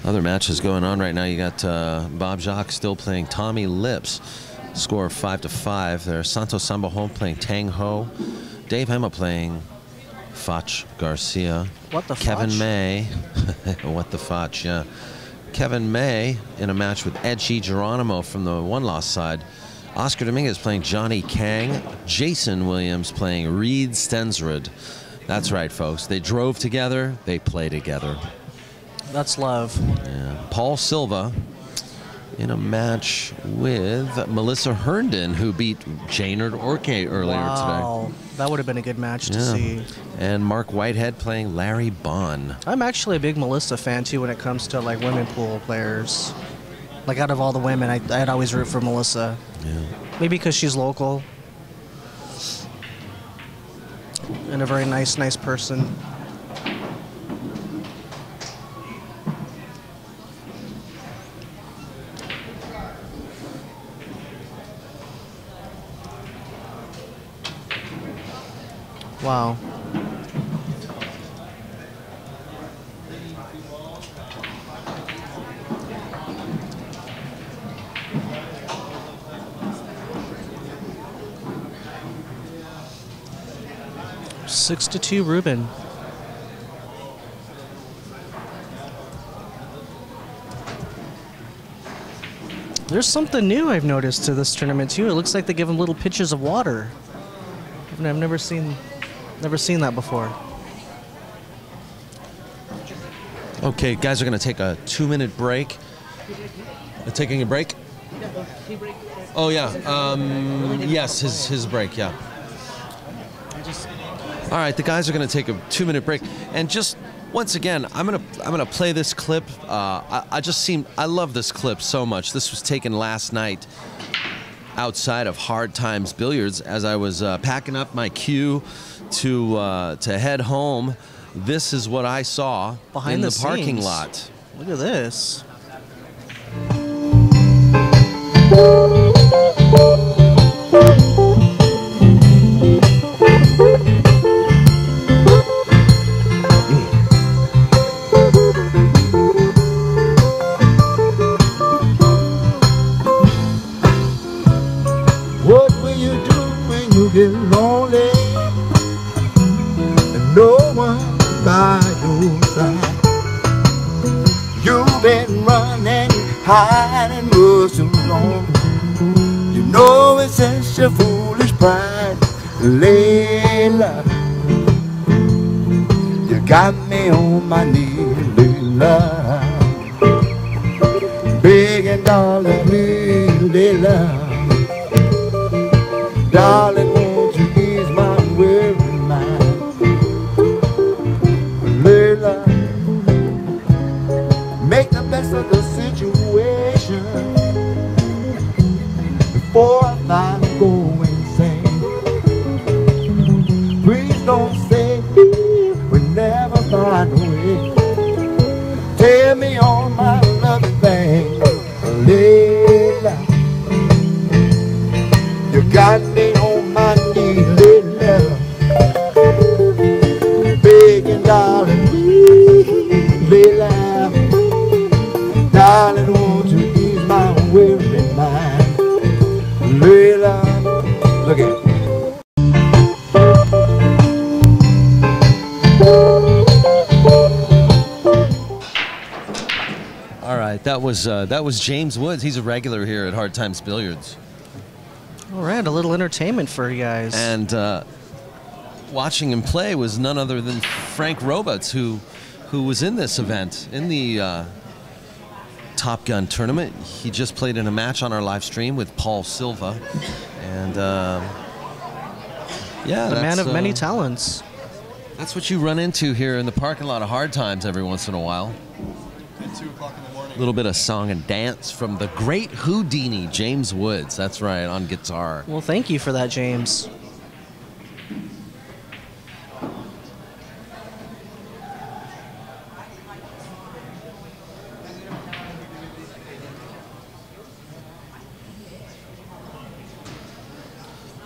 Other matches going on right now. You got Bob Jacques still playing Tommy Lips. Score of 5-5 there. Santos Sambajon playing Tang Ho. Dave Emma playing Fach Garcia. What the Kevin fotch? May. What the Fach, yeah. Kevin May in a match with Edgy Geronimo from the one-loss side. Oscar Dominguez playing Johnny Kang. Jason Williams playing Reed Stensrud. That's right, folks. They drove together. They play together. That's love. Yeah. Paul Silva in a match with Melissa Herndon, who beat Jaynard Orke earlier Wow, that would have been a good match to see. And Mark Whitehead playing Larry Bond. I'm actually a big Melissa fan too when it comes to like women pool players. Like out of all the women, I'd always root for Melissa. Yeah. Maybe because she's local and a very nice person. Wow. Six to 2, Ruben. There's something new I've noticed to this tournament too. It looks like they give them little pitchers of water. I've never seen that before. Okay, guys are going to take a 2-minute break. Taking a break? Oh yeah. Yes, his break. Yeah. All right, the guys are going to take a 2-minute break, and just once again, I'm gonna play this clip. I love this clip so much. This was taken last night outside of Hard Times Billiards as I was packing up my cue to head home. This is what I saw behind in the parking scenes. lot. Look at this. What will you do when you get lonely and no one by your side? You've been running, hiding for so long. You know it's such a foolish pride, Layla. You got me on my knees, Layla, begging, darling, please, Layla. Darling, won't you ease my weary mind? Layla, make the best of the situation before I finally go insane. Please don't say we'll never find a way. Tell me all my loving thing, Layla. You got me on my knees, Layla, begging, darling, please, Layla. right, that was James Woods. He's a regular here at Hard Times Billiards. All right, a little entertainment for you guys. And watching him play was none other than Frank Roberts, who was in this event, in the Top Gun tournament. He just played in a match on our live stream with Paul Silva. And yeah, the man of many talents. That's what you run into here in the parking lot of Hard Times every once in a while. At 2 o'clock in the morning. A little bit of song and dance from the great Houdini, James Woods. That's right, on guitar. Well, thank you for that, James.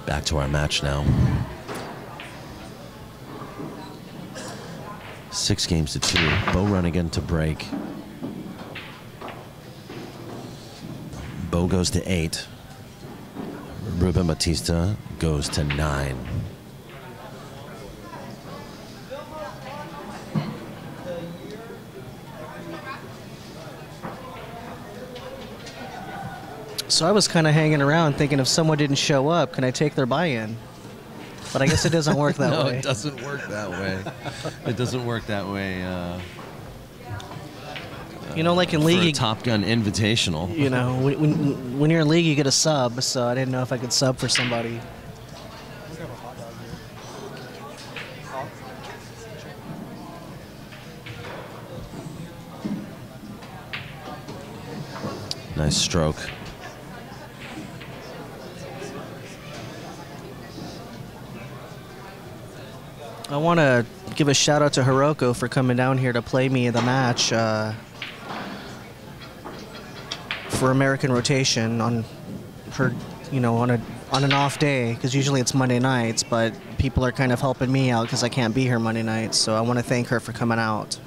Back to our match now. 6 games to 2. Beau Runningen to break. Beau goes to 8. Ruben Bautista goes to 9. So I was kind of hanging around thinking if someone didn't show up, can I take their buy-in? But I guess it doesn't work that No, way. it doesn't work that way. It doesn't work that way. You know, like in For league, a you, Top Gun Invitational. you know, when you're in league, you get a sub. So I didn't know if I could sub for somebody. Nice stroke. I want to give a shout out to Hiroko for coming down here to play me the match for American Rotation on her, you know, on an off day, because usually it's Monday nights, but people are kind of helping me out because I can't be here Monday nights. So I want to thank her for coming out.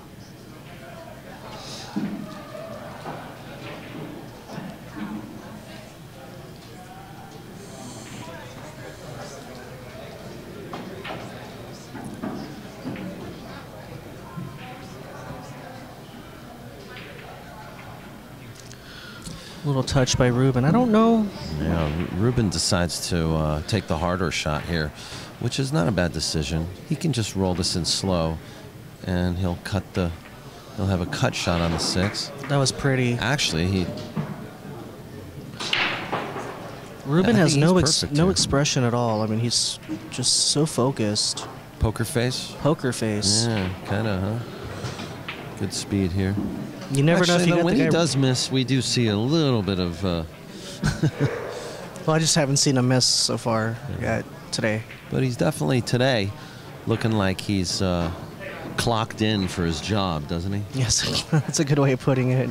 Little touch by Ruben. I don't know. Yeah, Ruben decides to take the harder shot here, which is not a bad decision. He can just roll this in slow, and he'll have a cut shot on the 6. That was pretty. Actually, Ruben I has think no he's perfect no here. expression at all. I mean, he's just so focused. poker face. Poker face. Yeah, kind of, huh? Good speed here. You never know if Actually, you though, got when the he guy. does miss, we do see a little bit of. Well, I just haven't seen him miss so far yet today. But he's definitely today looking like he's clocked in for his job, doesn't he? Yes, that's a good way of putting it.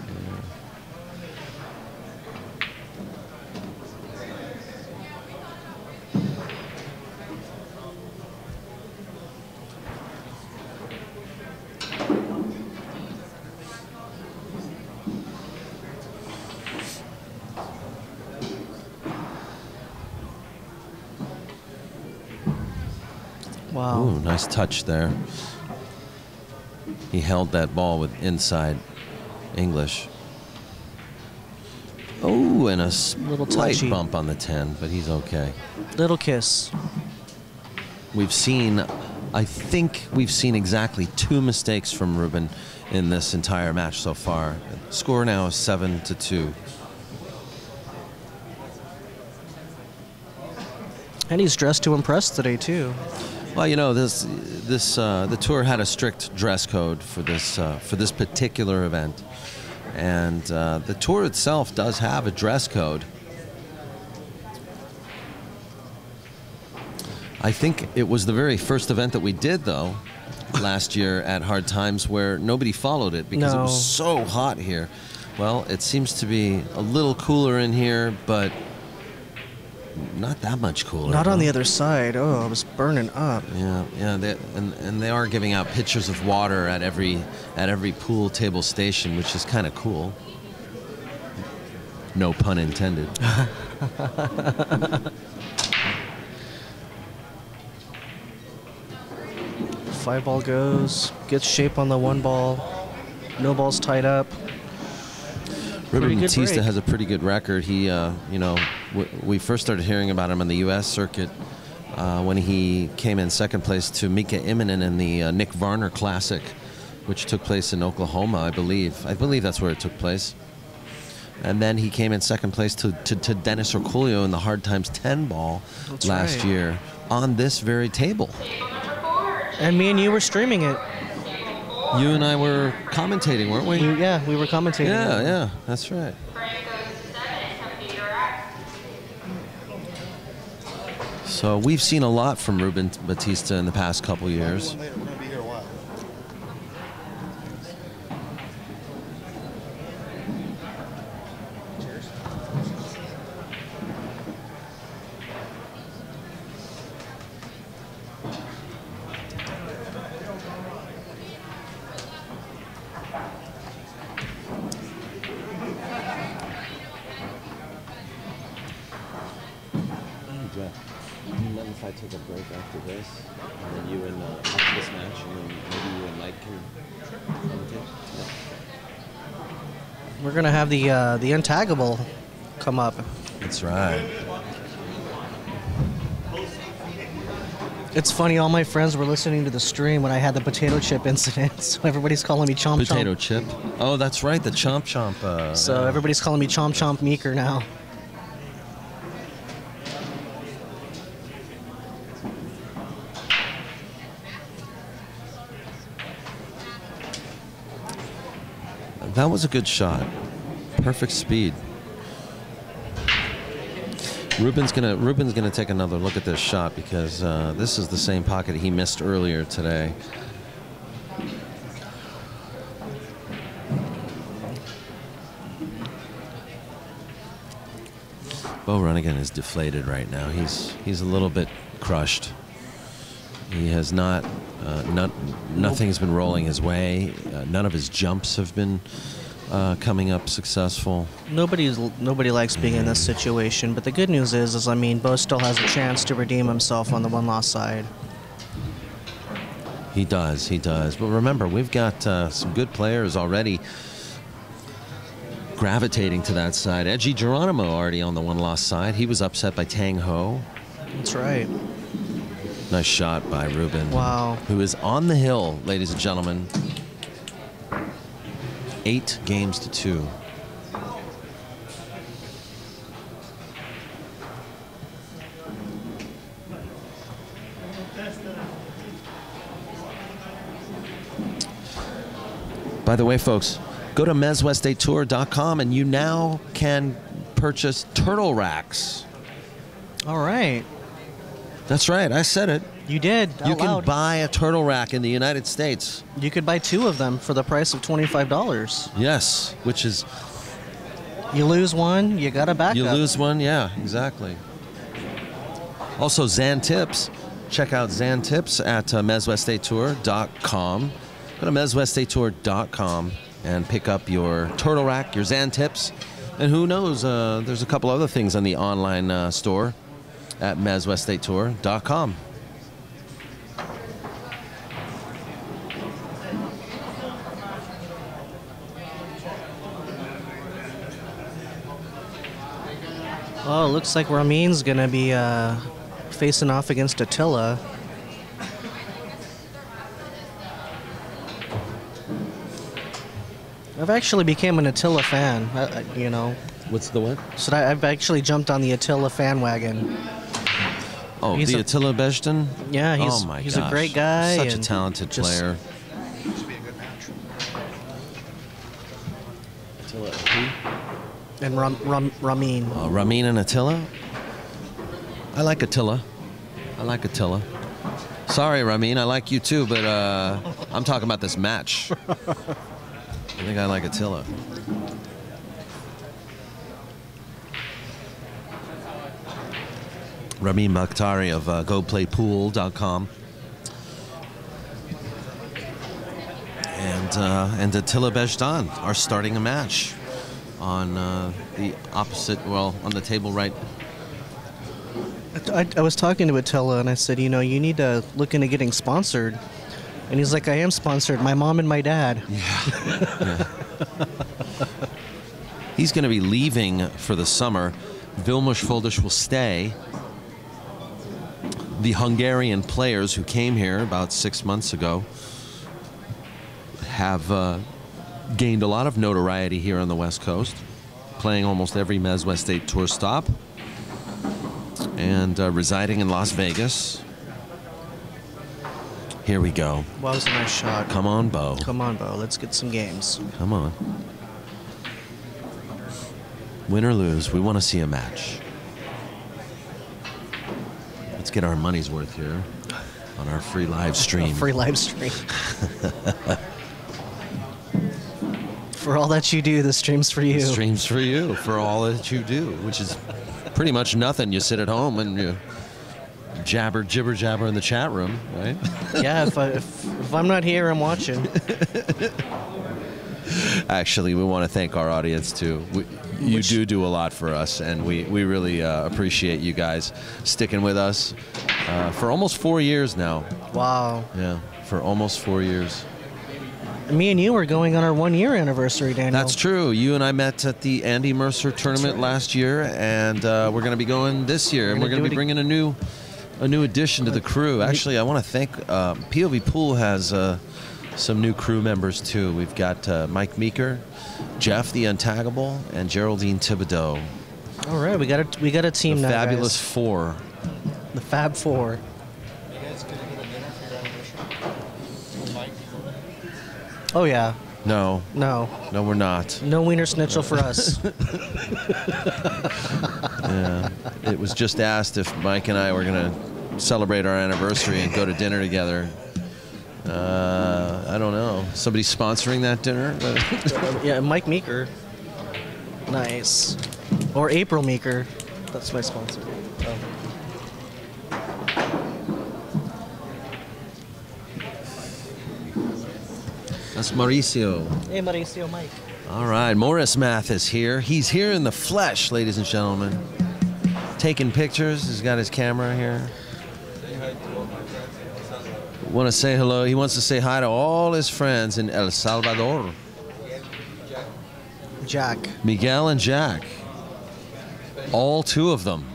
Wow. Ooh, nice touch there. He held that ball with inside English. Oh, and a Little slight touchy. bump on the 10, but he's okay. Little kiss. I think we've seen exactly 2 mistakes from Ruben in this entire match so far. Score now is 7-2. And he's dressed to impress today, too. Well, you know, the tour had a strict dress code for this particular event, and the tour itself does have a dress code. I think it was the very first event that we did, though, last year at Hard Times, where nobody followed it because it No. was so hot here. Well, it seems to be a little cooler in here, but not that much cooler. Not on huh? the other side. Oh, I was burning up. Yeah, and they are giving out pitchers of water at every pool table station, which is kind of cool. No pun intended. 5-ball goes, gets shape on the 1 ball. No ball's tied up. Ruben good Bautista break. has a pretty good record. He, you know, we first started hearing about him on the U.S. circuit when he came in second place to Mika Immonen in the Nick Varner Classic, which took place in Oklahoma, I believe. I believe that's where it took place. And then he came in second place to Dennis Orculio in the Hard Times 10 ball last year on this very table. And me and you were streaming it. You and I were commentating, weren't we? Yeah, we were commentating. Yeah, that's right. So we've seen a lot from Ruben Bautista in the past couple years. We're going to be here a while. If I take a break after this, and then you and after this match, and then maybe you and Mike can commentate? We're gonna have the untaggable come up. That's right. It's funny, all my friends were listening to the stream when I had the potato chip incident, so everybody's calling me Chomp Chomp. Potato chip. Oh, that's right, the Chomp Chomp. So everybody's calling me Chomp Chomp Meeker now. That was a good shot. Perfect speed. Ruben's gonna take another look at this shot because this is the same pocket he missed earlier today. Beau Runningen is deflated right now. He's a little bit crushed. He has nothing's been rolling his way. None of his jumps have been coming up successful. Nobody likes being in this situation, but the good news is I mean, Beau still has a chance to redeem himself on the one-loss side. He does. But remember, we've got some good players already gravitating to that side. Edgy Geronimo already on the one-loss side. He was upset by Tang Ho. That's right. Nice shot by Ruben. Wow. Who is on the hill, ladies and gentlemen. 8 games to 2. By the way, folks, go to MZWSTtour.com and you now can purchase turtle racks. All right. That's right, I said it. You did. You can buy a turtle rack in the United States. You could buy 2 of them for the price of $25. Yes, which is... You lose one, you got a backup. You lose one, yeah, exactly. Also, Zan Tips. Check out Zan Tips at MZWSTtour.com. Go to MZWSTtour.com and pick up your turtle rack, your Zan Tips. And who knows, there's a couple other things on the online store at MZWSTtour.com. Oh, it looks like Ramin's going to be facing off against Attila. I've actually become an Attila fan, you know. What's the what? So I've actually jumped on the Attila fan wagon. Oh, the Attila Beshten? Yeah, he's a great guy. Such a talented player. Should be a good match. Attila who? And Ramin. Ramin and Attila? I like Attila. Sorry, Ramin, I like you too, but I'm talking about this match. I think I like Attila. Ramin Bakhtari of GoPlayPool.com. And Attila Beshtan are starting a match on the opposite, well, on the table right. I was talking to Attila and I said, you know, you need to look into getting sponsored. And he's like, I am sponsored, my mom and my dad. Yeah. He's going to be leaving for the summer. Vilmos Foldish will stay. The Hungarian players who came here about 6 months ago have gained a lot of notoriety here on the West Coast, playing almost every MZWST Tour stop, and residing in Las Vegas. Here we go. Well, that was a nice shot. Come on, Beau. Come on, Beau. Let's get some games. Come on. Win or lose, we want to see a match. Let's get our money's worth here on our free live stream. Free live stream. For all that you do, the stream's for you. The stream's for you, for all that you do, which is pretty much nothing. You sit at home and you jibber jabber in the chat room, right? Yeah, if I'm not here, I'm watching. Actually, we want to thank our audience too. You do a lot for us, and we really appreciate you guys sticking with us for almost 4 years now. Wow. Yeah, for almost 4 years. Me and you are going on our 1 year anniversary, Daniel. That's true. You and I met at the Andy Mercer tournament last year, and we're going to be going this year, and we're going to be bringing a new addition to the crew. Actually, I want to thank POVPOOL has some new crew members too. We've got Mike Meeker, Jeff the Untaggable, and Geraldine Thibodeau. All right, we got a team now, Fabulous guys. Four. The Fab Four. You guys gonna get a dinner for your anniversary? With Mike? Oh yeah. No, No. no, we're not. No wiener schnitzel for us. Yeah, it was just asked if Mike and I were going to celebrate our anniversary and go to dinner together. I don't know. Somebody sponsoring that dinner? Yeah, Mike Meeker. Nice. Or April Meeker. That's my sponsor. Oh. That's Mauricio. Hey, Mauricio, Mike. All right, Morris Math is here. He's here in the flesh, ladies and gentlemen. Taking pictures. He's got his camera here. Want to say hello. He wants to say hi to all his friends in El Salvador. Jack. Miguel and Jack. All two of them.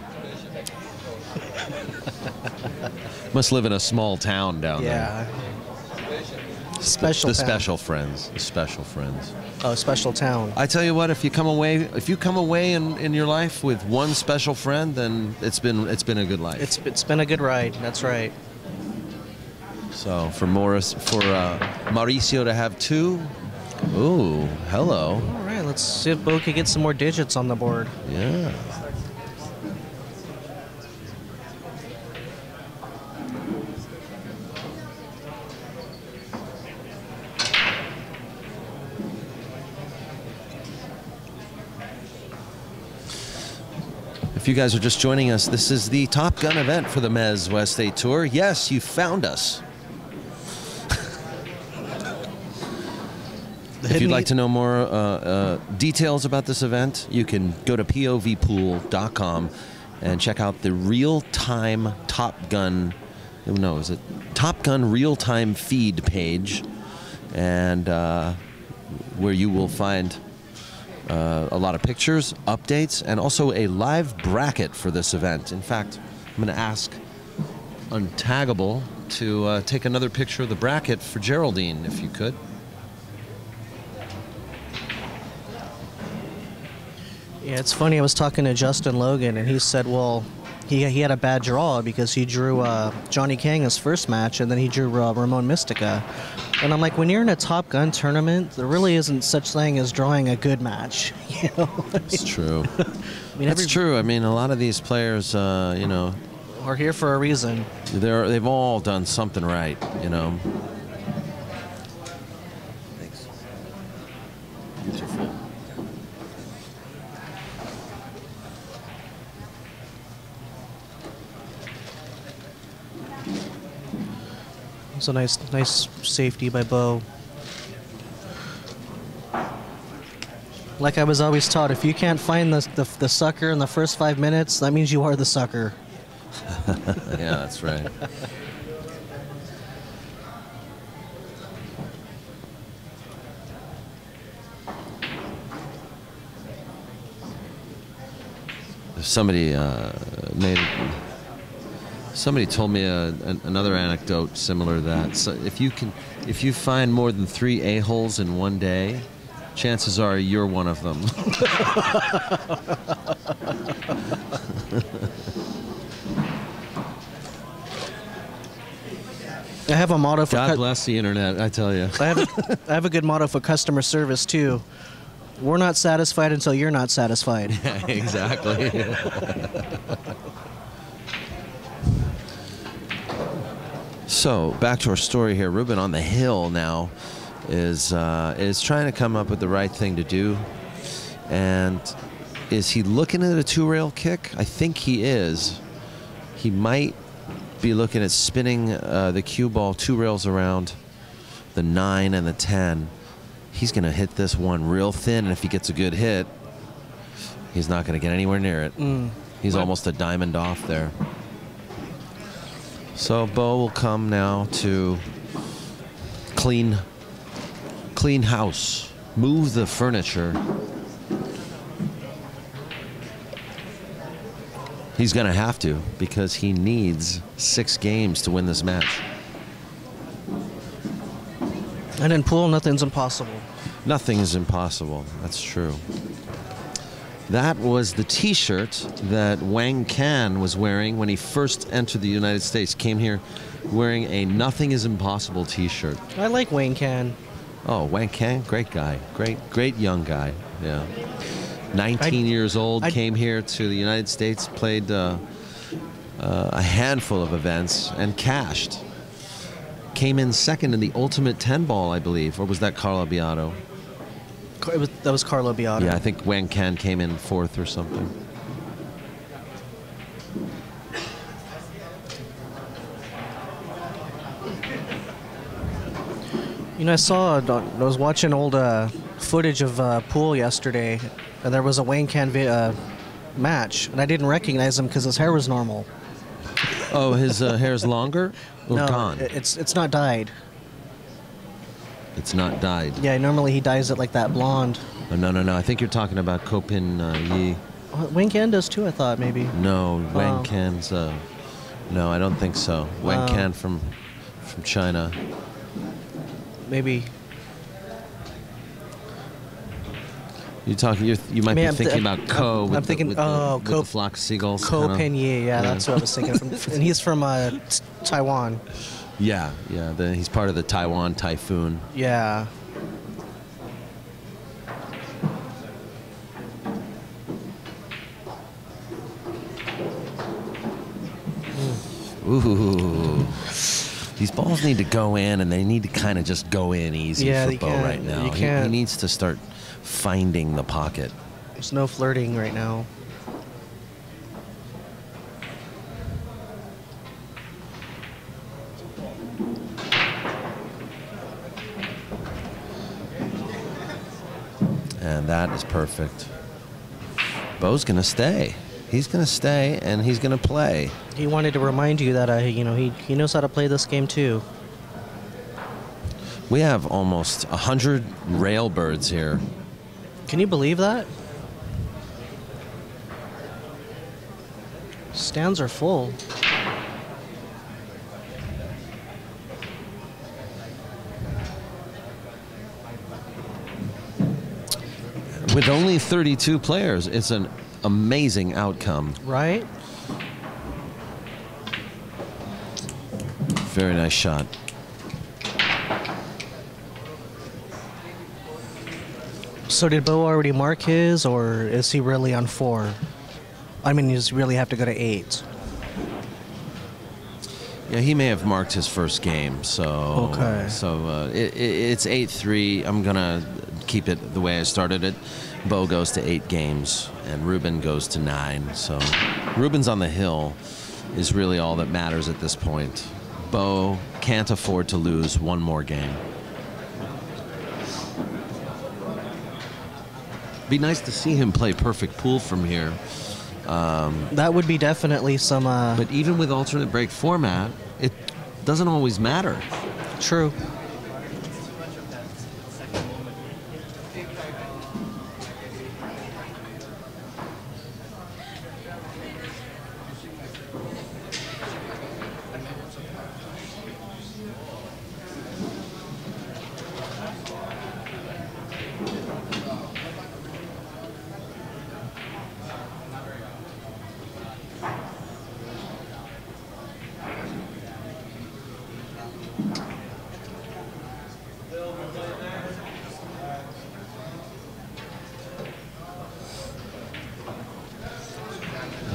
Must live in a small town down there. Yeah. Special The town. special friends. The special friends. Oh, special town. I tell you what, if you come away in your life with one special friend, then it's been a good life. It's been a good ride. That's right. So for Mauricio to have two, ooh, hello. All right, let's see if Beau can get some more digits on the board. Yeah. If you guys are just joining us, this is the Top Gun event for the MZWST Tour. Yes, you found us. If you'd like to know more details about this event, you can go to POVPOOL.com and check out the real-time Top Gun, no, is it Top Gun real-time feed page, and where you will find a lot of pictures, updates, and also a live bracket for this event. In fact, I'm going to ask Untaggable to take another picture of the bracket for Geraldine, if you could. Yeah, it's funny. I was talking to Justin Logan, and he said, well, he had a bad draw because he drew Johnny Kang his first match, and then he drew Ramon Mystica. And I'm like, when you're in a Top Gun tournament, there really isn't such thing as drawing a good match. You know, It's true. I mean, It's true. I mean, a lot of these players, you know, are here for a reason. they've all done something right, you know. Thanks. Beautiful. It's a nice safety by Beau. Like I was always taught, if you can't find the sucker in the first 5 minutes, that means you are the sucker. Yeah, that's right. Somebody somebody told me another anecdote similar to that. So if you find more than 3 a-holes in one day, chances are you're one of them. I have a motto for God bless the internet, I tell you. I have a good motto for customer service too. We're not satisfied until you're not satisfied. Yeah, exactly. So back to our story here. Ruben on the hill now is trying to come up with the right thing to do. And is he looking at a 2-rail kick? I think he is. He might be looking at spinning the cue ball 2 rails around the 9 and the 10. He's going to hit this one real thin, and if he gets a good hit, he's not going to get anywhere near it. He's almost a diamond off there. So Beau will come now to clean house, move the furniture. He's going to have to, because he needs 6 games to win this match. And in pool, nothing's impossible. Nothing is impossible. That's true. That was the T-shirt that Wang Can was wearing when he first entered the United States. Came here wearing a "Nothing is Impossible" T-shirt. I like Wayne Can. Oh, Wang Can, great guy, great young guy. Yeah, 19 years old, came here to the United States, played a handful of events, and cashed. Came in second in the Ultimate 10 Ball, I believe, or was that Carlo Beato? That was Carlo Beato. Yeah, I think Wang Can came in 4th or something. You know, I was watching old footage of pool yesterday, and there was a Wayne Can match, and I didn't recognize him because his hair was normal. Oh, his hair's longer or No, gone? it's not dyed. It's not dyed. Yeah, normally he dyes it like that blonde. Oh, no. I think you're talking about Kopin Yi. Wayne Can does too, I thought, maybe. No, Wang Can's. No, I don't think so. Wang Can from China. Maybe. You might be thinking about Ko. I'm thinking, with the flock of seagulls. Ko Pinyi, yeah, that's what I was thinking. And he's from Taiwan. Yeah. He's part of the Taiwan Typhoon. Yeah. Ooh. These balls need to go in, and they need to kind of just go in easy for Beau right now. He needs to start finding the pocket. There's no flirting right now. And that is perfect. Beau's going to stay. He's going to stay, and he's going to play. He wanted to remind you that he knows how to play this game too. We have almost 100 railbirds here. Can you believe that? Stands are full. With only 32 players, it's an amazing outcome. Right? Very nice shot. So did Beau already mark his, or is he really on 4? I mean, does he really have to go to 8? Yeah, he may have marked his first game, so okay. So it's 8-3. I'm gonna keep it the way I started it. Beau goes to 8 games, and Ruben goes to 9. So Ruben's on the hill is really all that matters at this point. Beau can't afford to lose one more game. Be nice to see him play perfect pool from here. That would be definitely some... But even with alternate break format, it doesn't always matter. True.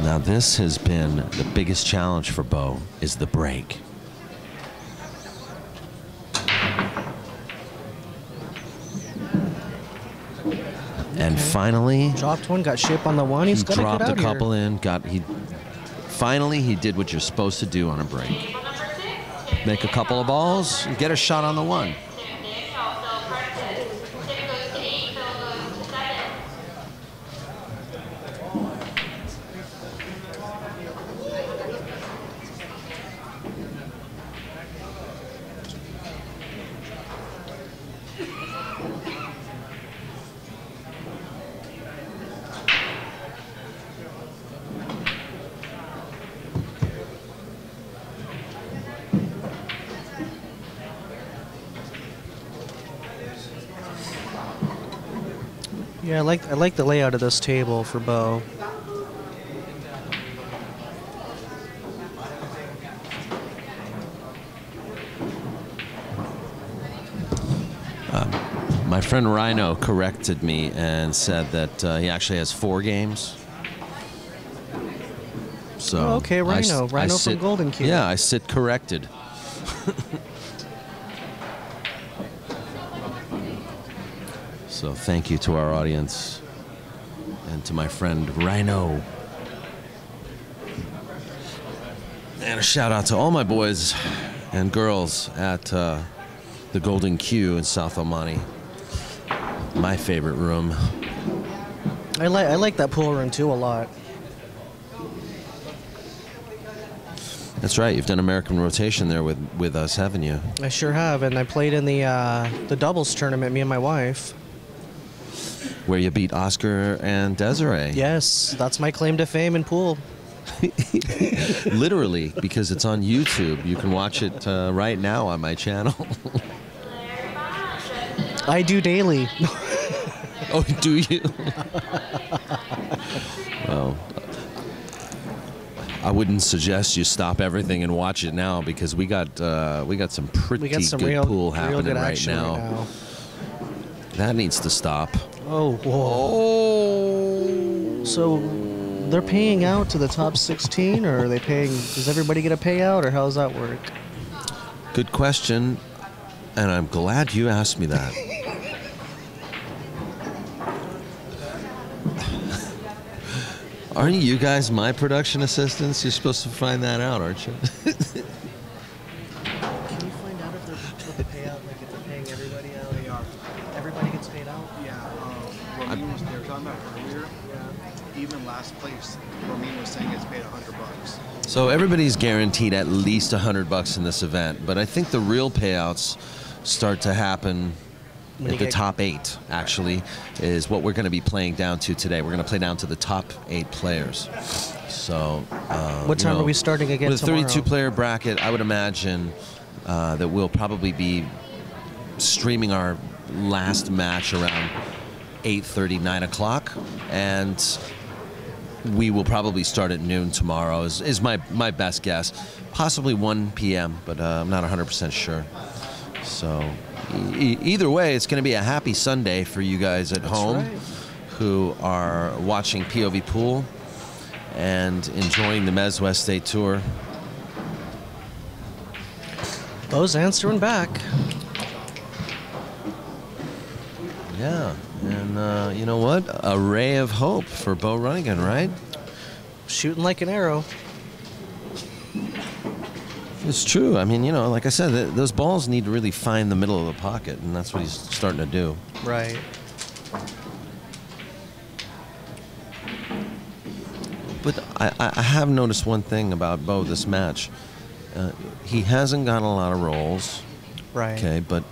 Now this has been the biggest challenge for Beau, is the break. And finally, Dropped one, got shape on the one. He's he got to get dropped out a couple here. in. Finally, he did what you're supposed to do on a break. Make a couple of balls, and get a shot on the one. Yeah, I like the layout of this table for Beau. My friend Rhino corrected me and said that he actually has 4 games. So Oh, okay, Rhino. Rhino from Golden Key. Yeah, I sit corrected. So thank you to our audience and to my friend Rhino. And a shout out to all my boys and girls at the Golden Q in South El Monte. My favorite room. I like that pool room too a lot. That's right. You've done American rotation there with us, haven't you? I sure have, and I played in the doubles tournament. Me and my wife. Where you beat Oscar and Desiree. Yes, that's my claim to fame in pool. Literally, because it's on YouTube. You can watch it right now on my channel. I do daily. Oh, do you? Well, I wouldn't suggest you stop everything and watch it now, because we got some pretty good pool happening right now. That needs to stop. Oh, whoa. So they're paying out to the top 16, or are they paying? Does everybody get a payout, or how does that work? Good question, and I'm glad you asked me that. Aren't you guys my production assistants? You're supposed to find that out, aren't you? Can you find out if they're payout, like if they're paying everybody out? They are. Everybody gets paid out? Yeah. Ramin was, they were talking about earlier. Yeah. Even last place, Ramin was saying it's paid $100. So everybody's guaranteed at least $100 in this event, but I think the real payouts start to happen at the top 8, actually, is what we're going to be playing down to today. We're going to play down to the top 8 players. So, what time are we starting again with a tomorrow? 32-player bracket, I would imagine that we'll probably be streaming our last match around 8:30, 9 o'clock, and we will probably start at noon tomorrow, is my best guess. Possibly 1 p.m., but I'm not 100% sure. So either way, it's going to be a happy Sunday for you guys at home who are watching POVPOOL and enjoying the MZWST tour. Beau's answering back. Yeah, and you know what? A ray of hope for Beau Runningen, right? Shooting like an arrow. It's true. I mean, you know, like I said, those balls need to really find the middle of the pocket, and that's what he's starting to do. Right. But I have noticed one thing about Beau this match. He hasn't got a lot of rolls. Right. Okay, but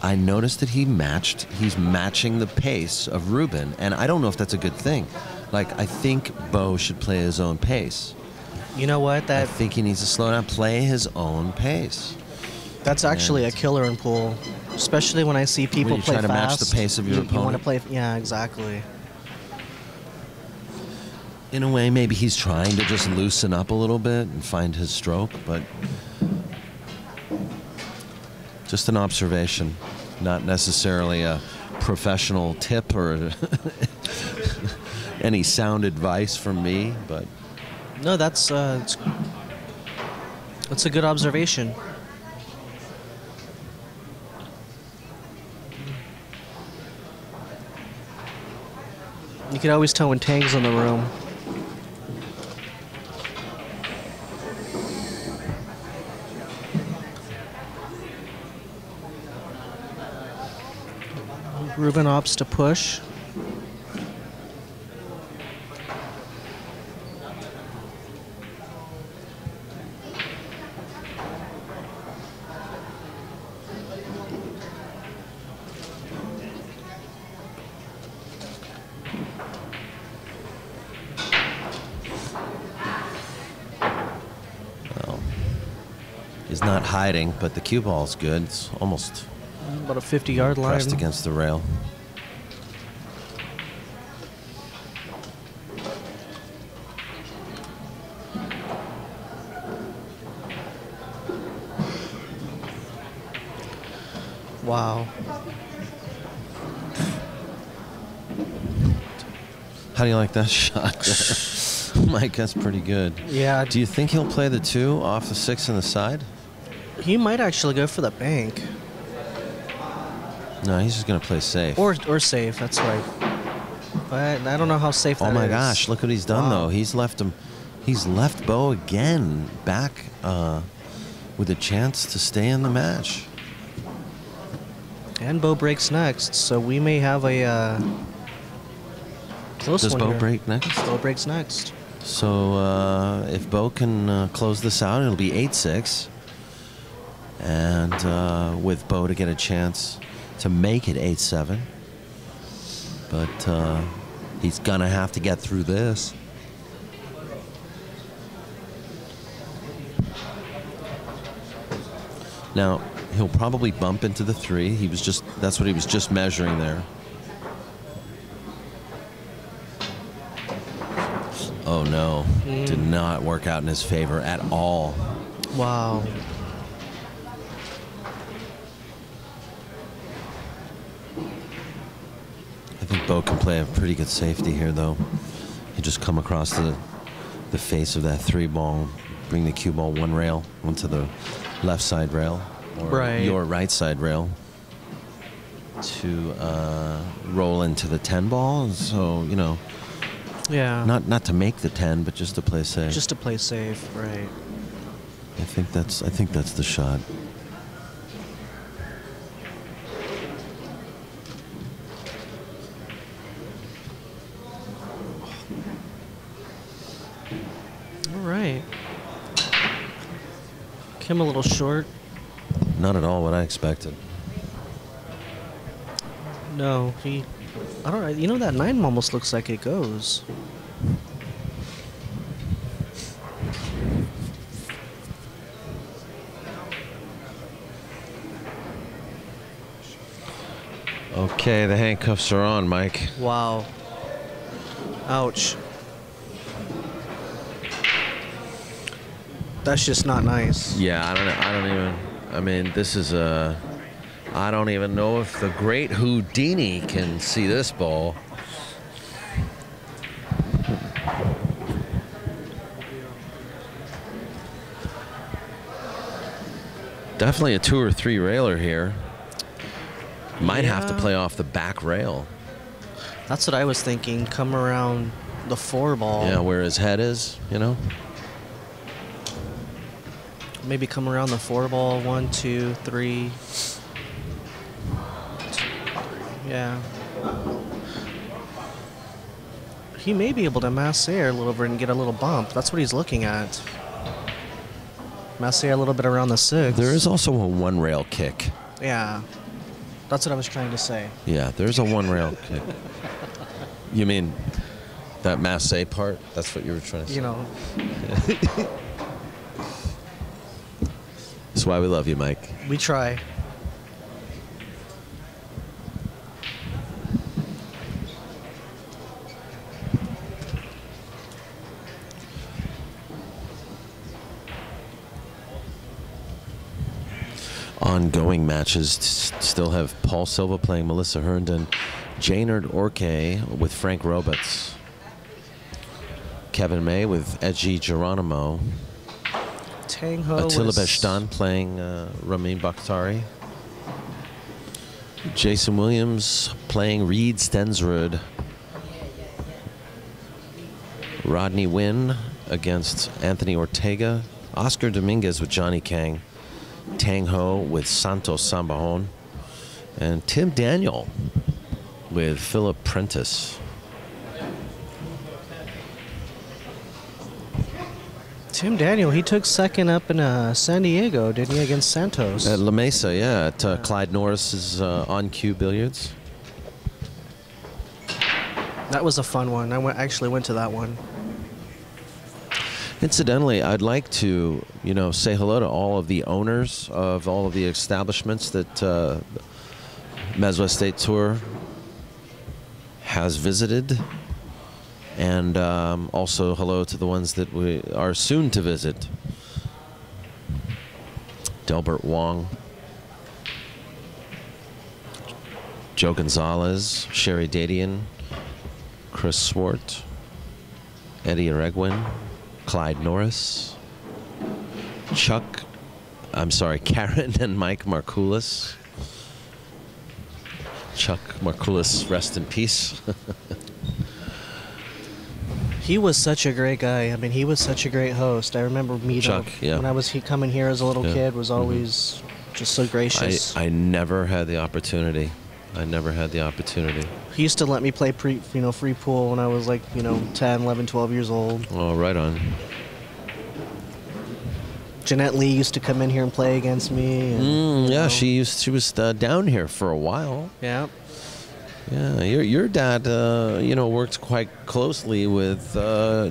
I noticed that he's matching the pace of Ruben, and I don't know if that's a good thing. Like, I think Beau should play his own pace. You know what? I think he needs to slow down, play his own pace. That's actually a killer in pool, especially when I see people when you play try to fast. match the pace of your opponent. You want to play, yeah, exactly. In a way, maybe he's trying to just loosen up a little bit and find his stroke, but just an observation, not necessarily a professional tip or any sound advice from me, but No, that's a good observation. You can always tell when Tang's in the room. Ruben opts to push. well, he's not hiding, but the cue ball's good. It's almost About a 50-yard line. pressed against the rail. Wow. How do you like that shot there? Mike, that's pretty good. Yeah. Do you think he'll play the 2 off the 6 on the side? He might actually go for the bank. No, he's just going to play safe. Or safe, that's right. But I don't know how safe that is. Oh my gosh, look what he's done Wow. though. He's left Beau again back with a chance to stay in the match. And Beau breaks next, so we may have a close Does one Beau here. break next? Beau breaks next. So if Beau can close this out, it'll be 8-6. And with Beau to get a chance to make it 8-7. But he's going to have to get through this. Now, he'll probably bump into the 3. That's what he was just measuring there. Oh no, did not work out in his favor at all. Wow. I think Beau can play a pretty good safety here, though. He just come across the face of that 3 ball, bring the cue ball 1 rail onto the left side rail, or Right. your right side rail, to roll into the 10 ball. So, you know, Yeah. not to make the 10, but just to play safe. Just to play safe, right. I think that's the shot. All right. Kim a little short. Not at all what I expected. No, I don't know. You know, that 9 almost looks like it goes. Okay, the handcuffs are on, Mike. Wow. Ouch. That's just not nice. Yeah, I mean, this is I don't even know if the great Houdini can see this ball. Definitely a 2 or 3 railer here. Might have to Yeah. play off the back rail. That's what I was thinking. Come around the 4 ball. Yeah, where his head is, you know? Maybe come around the 4 ball. 1, 2, 3. Yeah. He may be able to masse air a little bit and get a little bump. That's what he's looking at. Masse air a little bit around the 6. There is also a 1 rail kick. Yeah. That's what I was trying to say. Yeah, there's a 1 rail kick. You mean that masse part? That's what you were trying to say? You know. That's why we love you, Mike. We try. Ongoing matches still have Paul Silva playing Melissa Herndon, Jaynard Orke with Frank Roberts. Kevin May with Edgy Geronimo. Tang Ho Attila was- Beshtan playing Ramin Bakhtari. Jason Williams playing Reed Stensrud. Rodney Wynn against Anthony Ortega. Oscar Dominguez with Johnny Kang. Tang Ho with Santos Sambajon. And Tim Daniel with Philip Prentice. Tim Daniel, he took second up in San Diego, didn't he, against Santos? At La Mesa, yeah, at Clyde Norris's On Cue Billiards. That was a fun one. I actually went to that one. Incidentally, I'd like to, say hello to all of the owners of all of the establishments that MZWST Tour has visited. And also hello to the ones that we are soon to visit. Delbert Wong, Joe Gonzalez, Sherry Dadian, Chris Swart, Eddie Aregwin, Clyde Norris, Karen and Mike Markoulis. Chuck Markoulis, rest in peace. He was such a great guy. I mean, he was such a great host. I remember meeting Chuck, yeah. when I was coming here as a little Yeah. kid. Was always just so gracious. I never had the opportunity. He used to let me play free pool when I was like 10, 11, 12 years old. Oh, right on. Jeanette Lee used to come in here and play against me. And, Yeah, she was down here for a while. Yeah. Yeah, your dad, worked quite closely with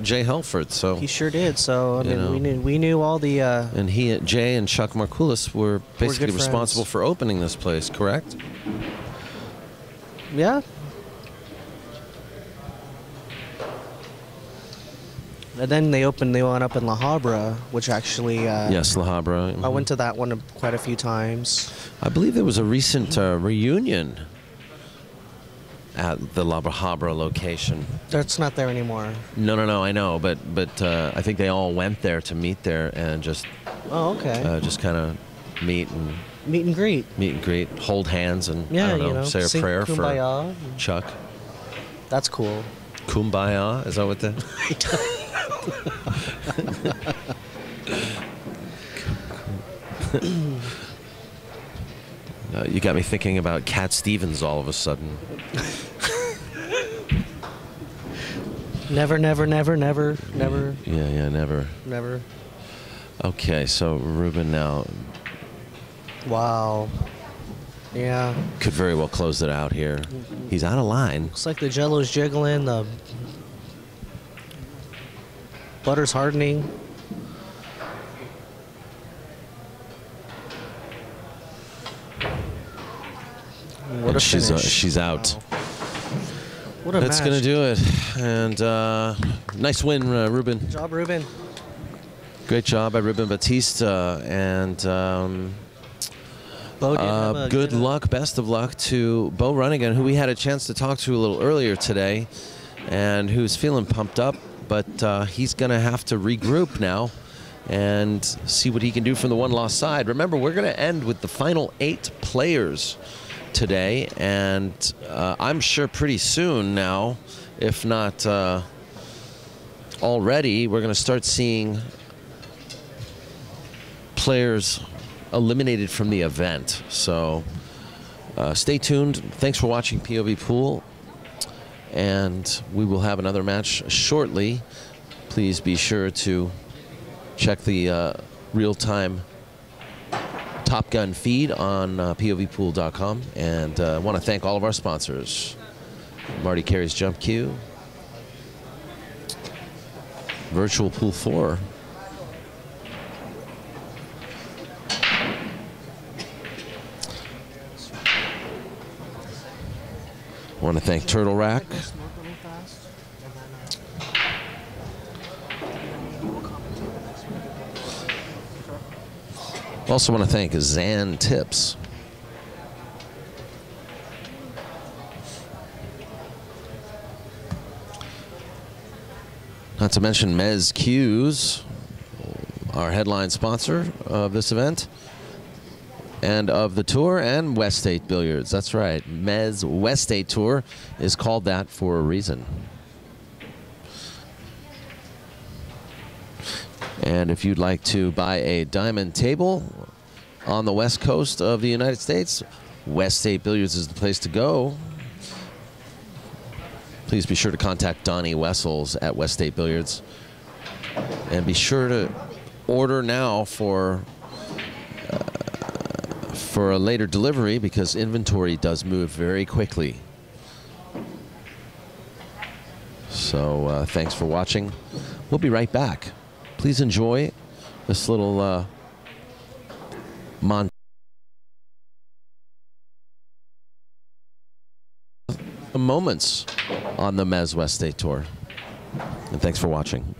Jay Helford, so He sure did. So I You know. mean, we knew all the. and Jay and Chuck Markoulis were basically good responsible friends. for opening this place, correct? Yeah. And then they opened the one up in La Habra, which actually. Yes, La Habra. I went to that one quite a few times. I believe there was a recent reunion at the La Habra location. That's not there anymore. No, I know, but I think they all went there to meet there and just Oh, okay. just kind of meet and Meet and greet. hold hands, and Yeah, I don't know, say a sing prayer Kumbaya. for Chuck. That's cool. Kumbaya, is that what the? You got me thinking about Cat Stevens all of a sudden. Never. Yeah, never. Okay, so Ruben now Wow. Yeah. could very well close it out here. He's out of line. Looks like the jello's jiggling, the butter's hardening. What And a she's finish. she's out. Wow. What a That's match. gonna do it. And nice win, Ruben. Good job, Ruben. Great job by Ruben Bautista. And Beau did have a good luck, best of luck to Beau Runningen, who we had a chance to talk to a little earlier today, and who's feeling pumped up. But he's gonna have to regroup now and see what he can do from the one-loss side. Remember, we're gonna end with the final 8 players today, and I'm sure pretty soon now, if not already, we're going to start seeing players eliminated from the event. So stay tuned. Thanks for watching POV Pool, and we will have another match shortly. Please be sure to check the real-time Top Gun feed on POVPOOL.com, and I want to thank all of our sponsors: Marty Carey's Jump Cue, Virtual Pool 4, I want to thank Turtle Rack, also want to thank Zan Tips. Not to mention MZWST, our headline sponsor of this event and of the tour, and West State Billiards. That's right. MZWST Tour is called that for a reason. And if you'd like to buy a diamond table on the west coast of the United States, West State Billiards is the place to go. Please be sure to contact Donnie Wessels at West State Billiards. And be sure to order now for a later delivery, because inventory does move very quickly. So thanks for watching. We'll be right back. Please enjoy this little montage. Moments on the MZWST Tour. And thanks for watching.